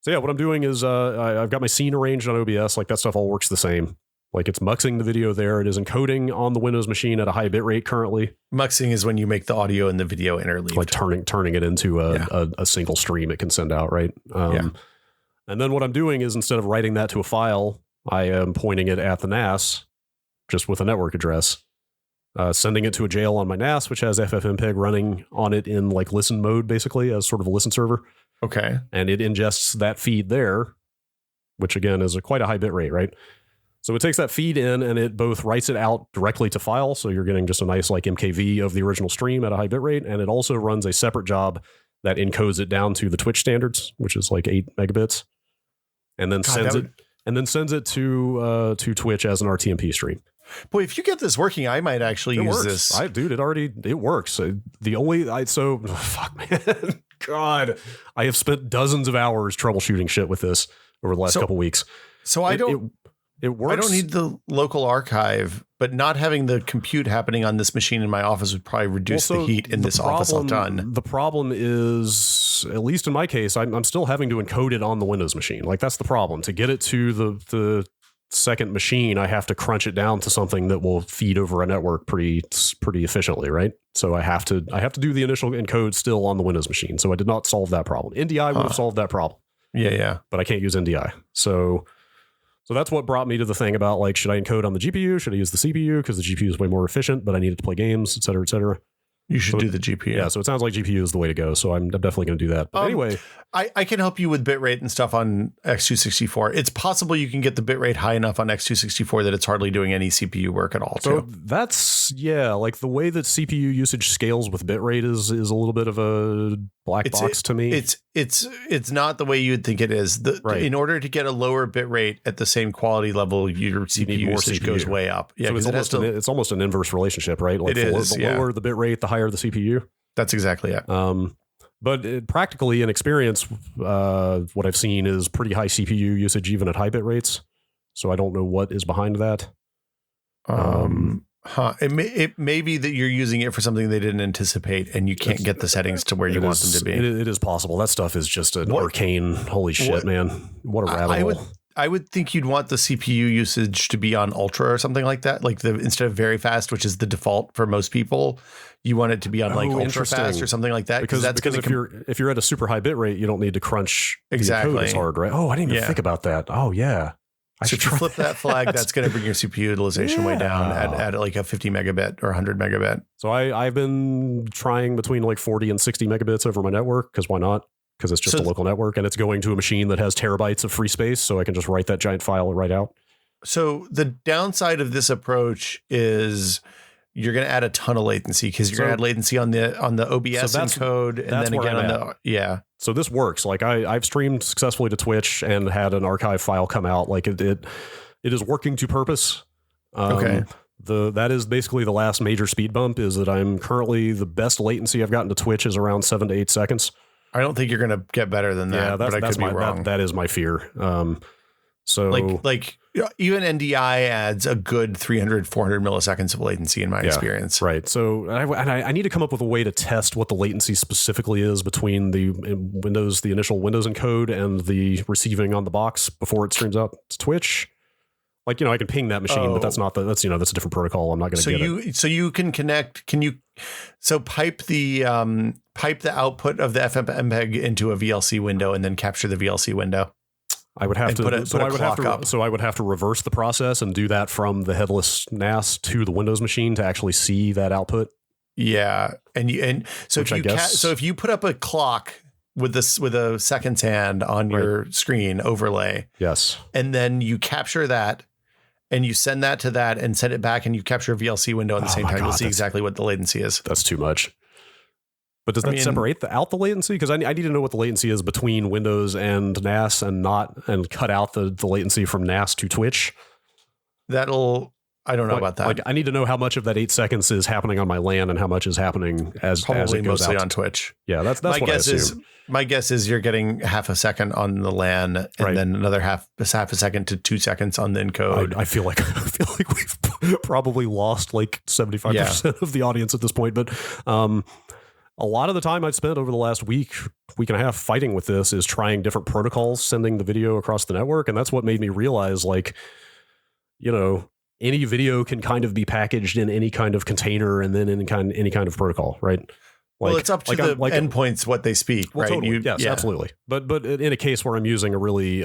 [SPEAKER 1] So yeah, what I'm doing is I've got my scene arranged on OBS. Like that stuff all works the same. Like it's muxing the video there. It is encoding on the Windows machine at a high bitrate currently.
[SPEAKER 2] Muxing is when you make the audio and the video interleaved.
[SPEAKER 1] Like turning it into a single stream it can send out, right? And then what I'm doing is instead of writing that to a file, I am pointing it at the NAS just with a network address, sending it to a jail on my NAS, which has FFmpeg running on it in like listen mode, basically as sort of a listen server.
[SPEAKER 2] Okay.
[SPEAKER 1] And it ingests that feed there, which again is quite a high bit rate, right? So it takes that feed in and it both writes it out directly to file. So you're getting just a nice like MKV of the original stream at a high bit rate. And it also runs a separate job that encodes it down to the Twitch standards, which is like 8 megabits. And then sends it to Twitch as an RTMP stream.
[SPEAKER 2] Boy, if you get this working, I might actually use this.
[SPEAKER 1] It works. Fuck, man. God, I have spent dozens of hours troubleshooting shit with this over the last couple weeks.
[SPEAKER 2] So it works. I don't need the local archive but not having the compute happening on this machine in my office would probably reduce the heat in this office a ton.
[SPEAKER 1] The problem is, at least in my case, I'm still having to encode it on the Windows machine. Like that's the problem. To get it to the second machine, I have to crunch it down to something that will feed over a network pretty efficiently, right? So I have to do the initial encode still on the Windows machine. So I did not solve that problem. NDI would have solved that problem.
[SPEAKER 2] Yeah.
[SPEAKER 1] But I can't use NDI. So that's what brought me to the thing about like, should I encode on the GPU? Should I use the CPU? Because the GPU is way more efficient, but I need it to play games, et cetera, et cetera.
[SPEAKER 2] You should do the GPU.
[SPEAKER 1] Yeah, so it sounds like GPU is the way to go. So I'm definitely going to do that. But anyway,
[SPEAKER 2] I can help you with bitrate and stuff on X264. It's possible you can get the bitrate high enough on X264 that it's hardly doing any CPU work at all.
[SPEAKER 1] So that's, like the way that CPU usage scales with bitrate is a little bit of a black box to me.
[SPEAKER 2] It's not the way you'd think it is. In order to get a lower bitrate at the same quality level, your CPU usage goes way up. Yeah,
[SPEAKER 1] so it's almost an inverse relationship, right? Like the lower the bitrate, the higher the CPU.
[SPEAKER 2] That's exactly it.
[SPEAKER 1] But practically in experience, what I've seen is pretty high CPU usage even at high bit rates. So I don't know what is behind that.
[SPEAKER 2] It may be that you're using it for something they didn't anticipate, and you can't get the settings to where you want them to be.
[SPEAKER 1] It is possible. That stuff is just an arcane. Holy shit, man! What a rabbit hole.
[SPEAKER 2] I would think you'd want the CPU usage to be on ultra or something like that. Like instead of very fast, which is the default for most people, you want it to be on like ultra fast or something like that.
[SPEAKER 1] Because if you're at a super high bit rate, you don't need to crunch the code as hard, right? Oh, I didn't even think about that. Oh yeah.
[SPEAKER 2] So if you flip that flag, that's going to bring your CPU utilization way down at like a 50 megabit or 100 megabit.
[SPEAKER 1] So I've been trying between like 40 and 60 megabits over my network, because why not? Because it's just a local network, and it's going to a machine that has terabytes of free space, so I can just write that giant file right out.
[SPEAKER 2] So the downside of this approach is you're going to add a ton of latency, because you're going to add latency on the OBS encode, and then again on the
[SPEAKER 1] So this works. Like I've streamed successfully to Twitch and had an archive file come out. Like it is working to purpose.
[SPEAKER 2] Okay.
[SPEAKER 1] That is basically the last major speed bump, is that I'm currently, the best latency I've gotten to Twitch is around 7 to 8 seconds.
[SPEAKER 2] I don't think you're going to get better than that.
[SPEAKER 1] Yeah,
[SPEAKER 2] but I could be wrong.
[SPEAKER 1] That is my fear. So
[SPEAKER 2] like even NDI adds a good 300, 400 milliseconds of latency in my experience.
[SPEAKER 1] Right. So I need to come up with a way to test what the latency specifically is between the initial Windows encode and the receiving on the box before it streams out to Twitch. Like, I can ping that machine, but that's a different protocol. I'm not going to get it.
[SPEAKER 2] So you can connect, pipe the output of the FFmpeg into a VLC window and then capture the VLC window.
[SPEAKER 1] I would have to reverse the process and do that from the headless NAS to the Windows machine to actually see that output.
[SPEAKER 2] Yeah. So if you put up a clock with a seconds hand on your screen overlay.
[SPEAKER 1] Yes.
[SPEAKER 2] And then you capture that, and you send that to that and send it back, and you capture a VLC window at the same time. You'll see exactly what the latency is.
[SPEAKER 1] That's too much. But does that separate out the latency? Because I need to know what the latency is between Windows and NAS, and cut out the latency from NAS to Twitch. I don't know about that. Like, I need to know how much of that 8 seconds is happening on my LAN and how much is happening as it goes
[SPEAKER 2] mostly
[SPEAKER 1] out
[SPEAKER 2] on Twitch.
[SPEAKER 1] Yeah, that's my what guess I assume.
[SPEAKER 2] My guess is you're getting half a second on the LAN, and then another half a second to 2 seconds on the encode.
[SPEAKER 1] I feel like we've probably lost like 75% of the audience at this point. But a lot of the time I've spent over the last week and a half fighting with this is trying different protocols, sending the video across the network, and that's what made me realize, like, any video can kind of be packaged in any kind of container and then in any kind of protocol, right?
[SPEAKER 2] It's up to the endpoints what they speak, right?
[SPEAKER 1] Totally. Yes, absolutely. But in a case where I'm using a really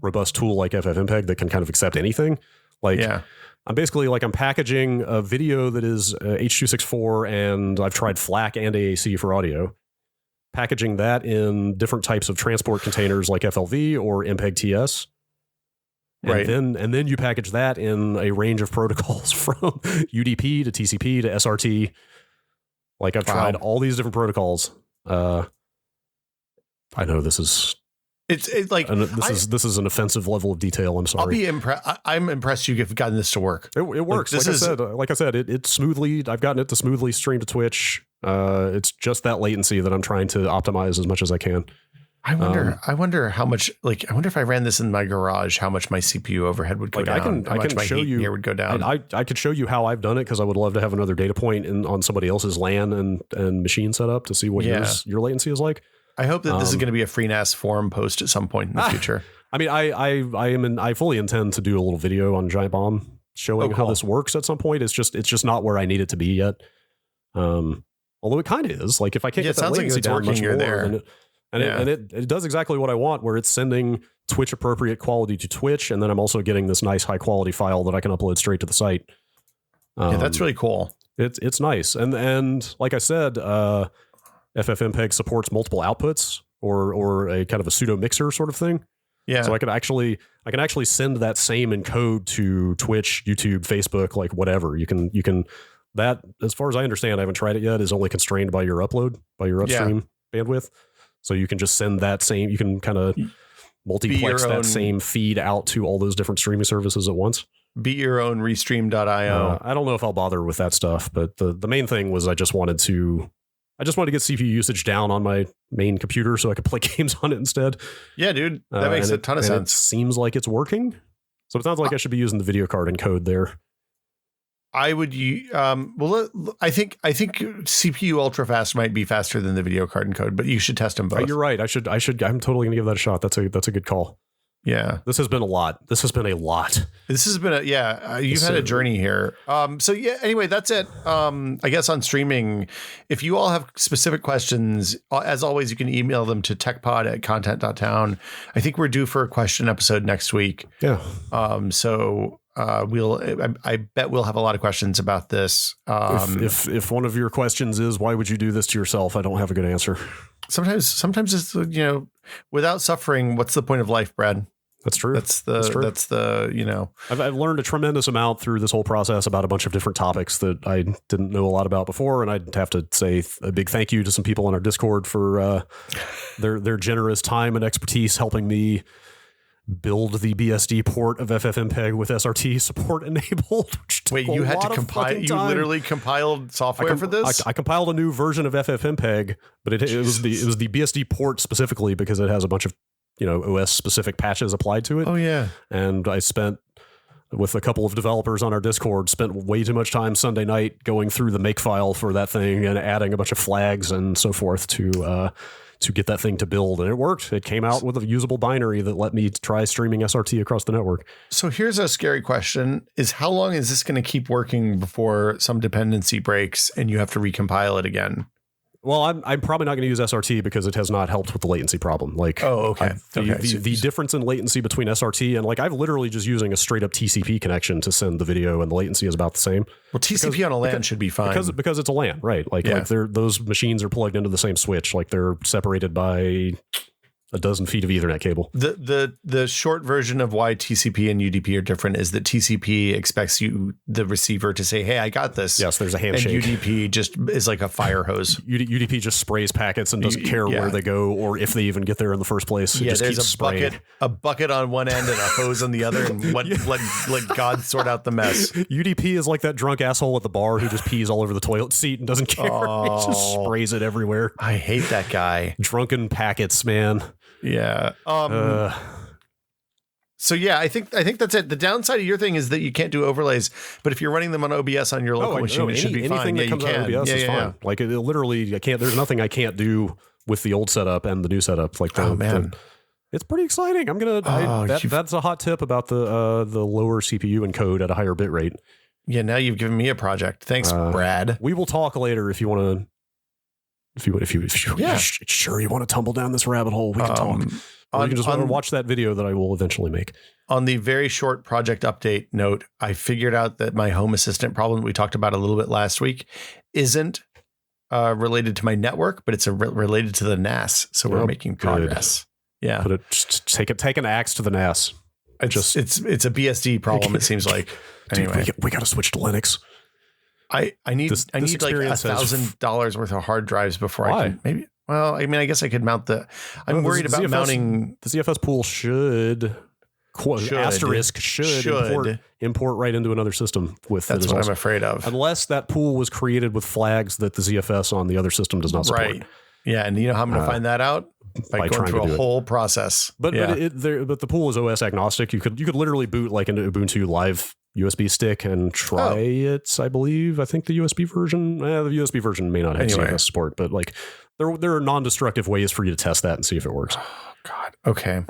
[SPEAKER 1] robust tool like FFmpeg that can kind of accept anything, I'm basically I'm packaging a video that is H.264, and I've tried FLAC and AAC for audio, packaging that in different types of transport containers like FLV or MPEG TS. And then you package that in a range of protocols from UDP to TCP to SRT. Like, I've tried all these different protocols. I know this is this is an offensive level of detail. I'm sorry.
[SPEAKER 2] I'll be impressed. I'm impressed you've gotten this to work.
[SPEAKER 1] It works. Like I said, it smoothly. I've gotten it to smoothly stream to Twitch. It's just that latency that I'm trying to optimize as much as I can.
[SPEAKER 2] I wonder how much, like, I wonder if I ran this in my garage, how much my CPU overhead would go down. How much my heat here would go down.
[SPEAKER 1] I could show you how I've done it, because I would love to have another data point on somebody else's LAN and machine setup to see what your latency is like.
[SPEAKER 2] I hope that this is going to be a FreeNAS forum post at some point in the future.
[SPEAKER 1] I mean, I fully intend to do a little video on Giant Bomb showing how this works at some point. It's just not where I need it to be yet. Although it kind of is. Like, if I can't get that latency down much more, then it does exactly what I want, where it's sending Twitch appropriate quality to Twitch, and then I'm also getting this nice high quality file that I can upload straight to the site.
[SPEAKER 2] Yeah, that's really cool.
[SPEAKER 1] It's nice, and like I said, FFmpeg supports multiple outputs or a kind of a pseudo mixer sort of thing.
[SPEAKER 2] Yeah.
[SPEAKER 1] So I can actually send that same encode to Twitch, YouTube, Facebook, like whatever. You can that, as far as I understand, I haven't tried it yet, is only constrained by your upload, by your upstream bandwidth. So you can just send that same, you can kind of multiplex that same feed out to all those different streaming services at once.
[SPEAKER 2] Be your own restream.io.
[SPEAKER 1] I don't know if I'll bother with that stuff, but the main thing was I just wanted to get CPU usage down on my main computer so I could play games on it instead.
[SPEAKER 2] Yeah, dude, that makes a ton of sense.
[SPEAKER 1] It seems like it's working. So it sounds like I should be using the video card encode there.
[SPEAKER 2] I would, I think CPU ultra-fast might be faster than the video card encode, but you should test them both.
[SPEAKER 1] You're right. I'm totally going to give that a shot. That's a good call.
[SPEAKER 2] Yeah.
[SPEAKER 1] This has been a lot. You've had a journey here. So yeah, anyway, that's it. I guess on streaming, if you all have specific questions, as always, you can email them to techpod@content.town. I think we're due for a question episode next week. Yeah.
[SPEAKER 2] I bet we'll have a lot of questions about this.
[SPEAKER 1] If one of your questions is, why would you do this to yourself? I don't have a good answer.
[SPEAKER 2] Sometimes it's, without suffering, what's the point of life, Brad?
[SPEAKER 1] That's true.
[SPEAKER 2] That's
[SPEAKER 1] I've learned a tremendous amount through this whole process about a bunch of different topics that I didn't know a lot about before. And I'd have to say a big thank you to some people on our Discord for their generous time and expertise helping me build the BSD port of FFmpeg with SRT support enabled.
[SPEAKER 2] Wait, you had to compile? You literally compiled software for this?
[SPEAKER 1] I compiled a new version of FFmpeg, but it was the BSD port specifically because it has a bunch of OS specific patches applied to it.
[SPEAKER 2] Oh yeah,
[SPEAKER 1] and I spent, with a couple of developers on our Discord, spent way too much time Sunday night going through the makefile for that thing and adding a bunch of flags and so forth to get that thing to build, and it worked. It came out with a usable binary that let me try streaming SRT across the network.
[SPEAKER 2] So here's a scary question: is how long is this going to keep working before some dependency breaks and you have to recompile it again?
[SPEAKER 1] Well, I'm probably not going to use SRT because it has not helped with the latency problem. Like, the difference in latency between SRT and, like, I've literally just using a straight up TCP connection to send the video, and the latency is about the same.
[SPEAKER 2] Well, TCP on a LAN should be fine
[SPEAKER 1] because it's a LAN, right? Like those machines are plugged into the same switch. Like, they're separated by a dozen feet of Ethernet cable.
[SPEAKER 2] The short version of why TCP and UDP are different is that TCP expects the receiver, to say, "Hey, I got this."
[SPEAKER 1] Yes, there's a handshake.
[SPEAKER 2] And UDP just is like a fire hose.
[SPEAKER 1] UDP just sprays packets and doesn't care where they go or if they even get there in the first place. It just keeps spraying.
[SPEAKER 2] A bucket on one end and a hose on the other, and let God sort out the mess.
[SPEAKER 1] UDP is like that drunk asshole at the bar who just pees all over the toilet seat and doesn't care. He just sprays it everywhere.
[SPEAKER 2] I hate that guy.
[SPEAKER 1] Drunken packets, man.
[SPEAKER 2] Yeah. So yeah, I think that's it. The downside of your thing is that you can't do overlays, but if you're running them on OBS on your local machine, it should be fine.
[SPEAKER 1] Anything that comes out of OBS is fine. Like, it literally, I can't. There's nothing I can't do with the old setup and the new setup. Like, it's pretty exciting. I'm gonna. That's a hot tip about the lower CPU encode at a higher bit rate.
[SPEAKER 2] Yeah. Now you've given me a project. Thanks, Brad.
[SPEAKER 1] We will talk later if you want to. If you sure you want to tumble down this rabbit hole, we can talk. Or you can just watch that video that I will eventually make.
[SPEAKER 2] On the very short project update note, I figured out that my Home Assistant problem that we talked about a little bit last week isn't related to my network, but it's related to the NAS. So we're making progress. Good. Yeah.
[SPEAKER 1] Just take an axe to the NAS.
[SPEAKER 2] It's a BSD problem, it seems like. Anyway,
[SPEAKER 1] dude, we got to switch to Linux.
[SPEAKER 2] I need like $1,000 worth of hard drives before I can maybe. Well, I mean, I guess I could mount I'm worried about mounting.
[SPEAKER 1] The ZFS pool should import right into another system with.
[SPEAKER 2] That's what I'm afraid of.
[SPEAKER 1] Unless that pool was created with flags that the ZFS on the other system does not support.
[SPEAKER 2] Right. Yeah, and you know how I'm going to find that out? by going
[SPEAKER 1] trying
[SPEAKER 2] through
[SPEAKER 1] to do
[SPEAKER 2] a
[SPEAKER 1] it.
[SPEAKER 2] whole process.
[SPEAKER 1] But but the pool is OS agnostic. You could literally boot like an Ubuntu Live USB stick and try it. I believe. I think the USB version. The USB version may not have CFS support, but like there are non-destructive ways for you to test that and see if it works.
[SPEAKER 2] Oh God. Okay.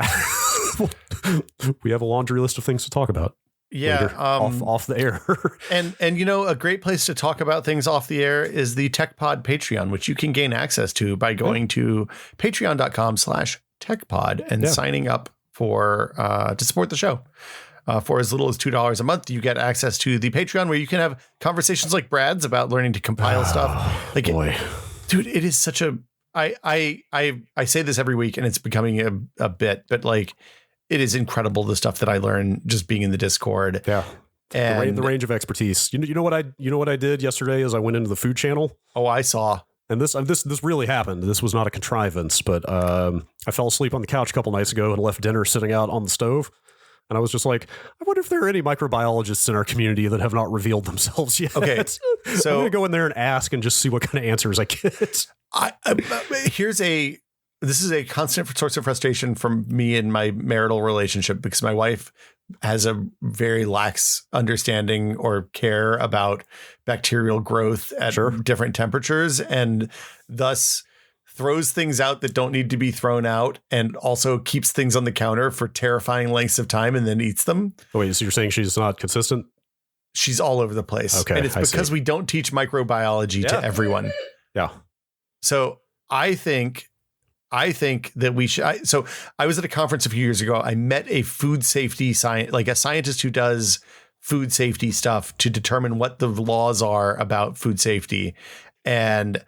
[SPEAKER 1] We have a laundry list of things to talk about.
[SPEAKER 2] Yeah,
[SPEAKER 1] later, off the air.
[SPEAKER 2] and a great place to talk about things off the air is the TechPod Patreon, which you can gain access to by going to patreon.com/techpod and signing up for to support the show. For as little as $2 a month, you get access to the Patreon, where you can have conversations like Brad's about learning to compile stuff. Like, dude, it is such a. I say this every week, and it's becoming a bit, but like, it is incredible the stuff that I learn just being in the Discord.
[SPEAKER 1] Yeah, and the range of expertise. You know what I did yesterday is I went into the food channel.
[SPEAKER 2] Oh, I saw.
[SPEAKER 1] And this really happened. This was not a contrivance, but I fell asleep on the couch a couple nights ago and left dinner sitting out on the stove. And I was just like, I wonder if there are any microbiologists in our community that have not revealed themselves yet.
[SPEAKER 2] Okay,
[SPEAKER 1] so I'm going to go in there and ask and just see what kind of answers I get. This is a constant source of frustration from me in my marital relationship, because my wife has a very lax understanding or care about bacterial growth at different temperatures, and thus throws things out that don't need to be thrown out, and also keeps things on the counter for terrifying lengths of time and then eats them. Oh, wait, so you're saying she's not consistent?
[SPEAKER 2] She's all over the place.
[SPEAKER 1] Okay,
[SPEAKER 2] and it's because we don't teach microbiology to everyone.
[SPEAKER 1] Yeah.
[SPEAKER 2] So I think that we should. So I was at a conference a few years ago. I met a food safety like a scientist who does food safety stuff to determine what the laws are about food safety. And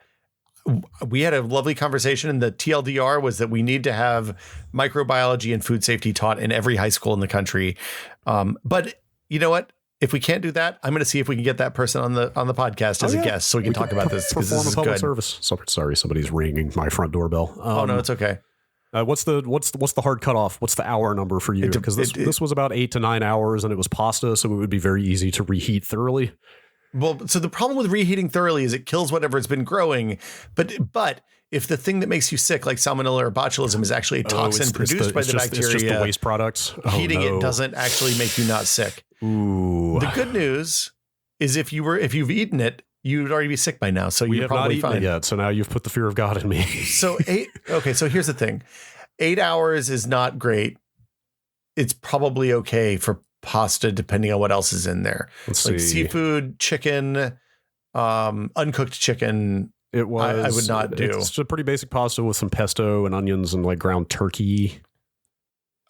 [SPEAKER 2] we had a lovely conversation. And the TLDR was that we need to have microbiology and food safety taught in every high school in the country. But you know what? If we can't do that, I'm going to see if we can get that person on the podcast as a guest, so we can talk about this, because this is good. Service.
[SPEAKER 1] Sorry, somebody's ringing my front doorbell.
[SPEAKER 2] Oh no, it's okay.
[SPEAKER 1] What's the hard cutoff? What's the hour number for you? Because this was about 8 to 9 hours, and it was pasta, so it would be very easy to reheat thoroughly.
[SPEAKER 2] Well, so the problem with reheating thoroughly is it kills whatever's been growing, but if the thing that makes you sick, like salmonella or botulism, is actually a toxin produced by the bacteria,
[SPEAKER 1] it's just the waste products.
[SPEAKER 2] Heating it doesn't actually make you not sick.
[SPEAKER 1] Ooh.
[SPEAKER 2] The good news is if you've eaten it, you'd already be sick by now. So you're probably fine.
[SPEAKER 1] We have not eaten it yet. So now you've put the fear of God in me.
[SPEAKER 2] So so here's the thing. 8 hours is not great. It's probably okay for pasta, depending on what else is in there.
[SPEAKER 1] Let's see.
[SPEAKER 2] Seafood, chicken, uncooked chicken.
[SPEAKER 1] It was.
[SPEAKER 2] I would not do.
[SPEAKER 1] It's a pretty basic pasta with some pesto and onions and like ground turkey.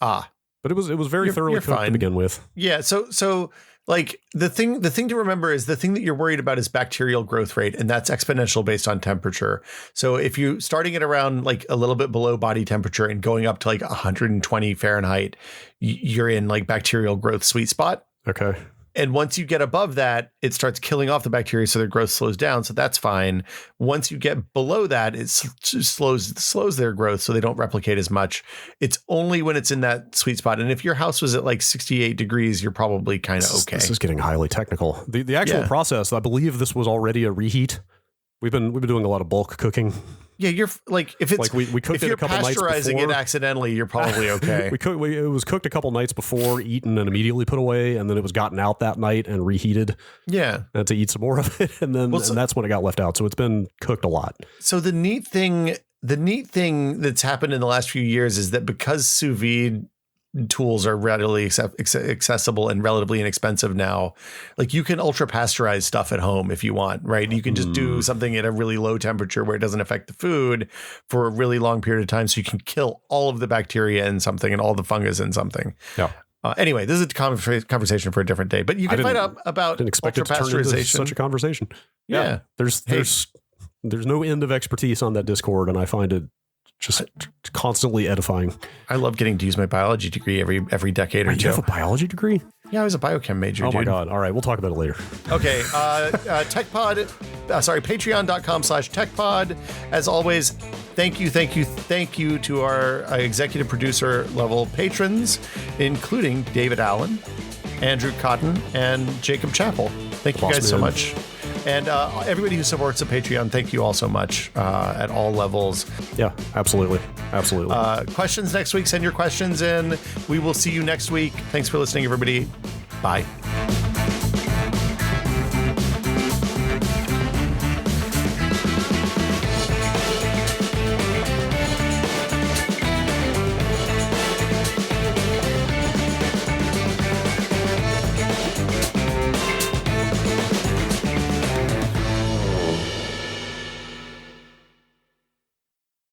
[SPEAKER 1] But it was very thoroughly cooked to begin with. Yeah.
[SPEAKER 2] So like the thing to remember is the thing that you're worried about is bacterial growth rate, and that's exponential based on temperature. So if you starting it around like a little bit below body temperature and going up to like 120 Fahrenheit, you're in like bacterial growth sweet spot.
[SPEAKER 1] Okay.
[SPEAKER 2] And once you get above that, it starts killing off the bacteria, so their growth slows down. So that's fine. Once you get below that, it slows their growth, so they don't replicate as much. It's only when it's in that sweet spot. And if your house was at like 68 degrees, you're probably kind of okay.
[SPEAKER 1] This is getting highly technical. The actual process, I believe this was already a reheat. We've been doing a lot of bulk cooking.
[SPEAKER 2] Yeah, you're like, if it's like we cooked it a couple nights before. If you're pasteurizing it accidentally, you're probably okay.
[SPEAKER 1] It was cooked a couple nights before, eaten and immediately put away, and then it was gotten out that night and reheated.
[SPEAKER 2] Yeah,
[SPEAKER 1] and to eat some more of it, and then and that's when it got left out. So it's been cooked a lot.
[SPEAKER 2] So the neat thing that's happened in the last few years is that because sous vide tools are readily accessible and relatively inexpensive now, like you can ultra pasteurize stuff at home if you want, right? You can just do something at a really low temperature where it doesn't affect the food for a really long period of time, so you can kill all of the bacteria in something and all the fungus in something.
[SPEAKER 1] Yeah.
[SPEAKER 2] Anyway, this is a conversation for a different day, but you can find out about ultra pasteurization.
[SPEAKER 1] Such a conversation.
[SPEAKER 2] Yeah.
[SPEAKER 1] There's no end of expertise on that Discord, and I find it just constantly edifying.
[SPEAKER 2] I love getting to use my biology degree every decade or two.
[SPEAKER 1] You have a biology degree?
[SPEAKER 2] Yeah, I was a biochem major.
[SPEAKER 1] Oh my God. All right. We'll talk about it later.
[SPEAKER 2] Okay. TechPod, patreon.com/TechPod. As always, thank you to our executive producer level patrons, including David Allen, Andrew Cotton, and Jacob Chappell. Thank you guys so much. And everybody who supports the Patreon, thank you all so much at all levels.
[SPEAKER 1] Yeah, absolutely. Absolutely.
[SPEAKER 2] Questions next week. Send your questions in. We will see you next week. Thanks for listening, everybody. Bye.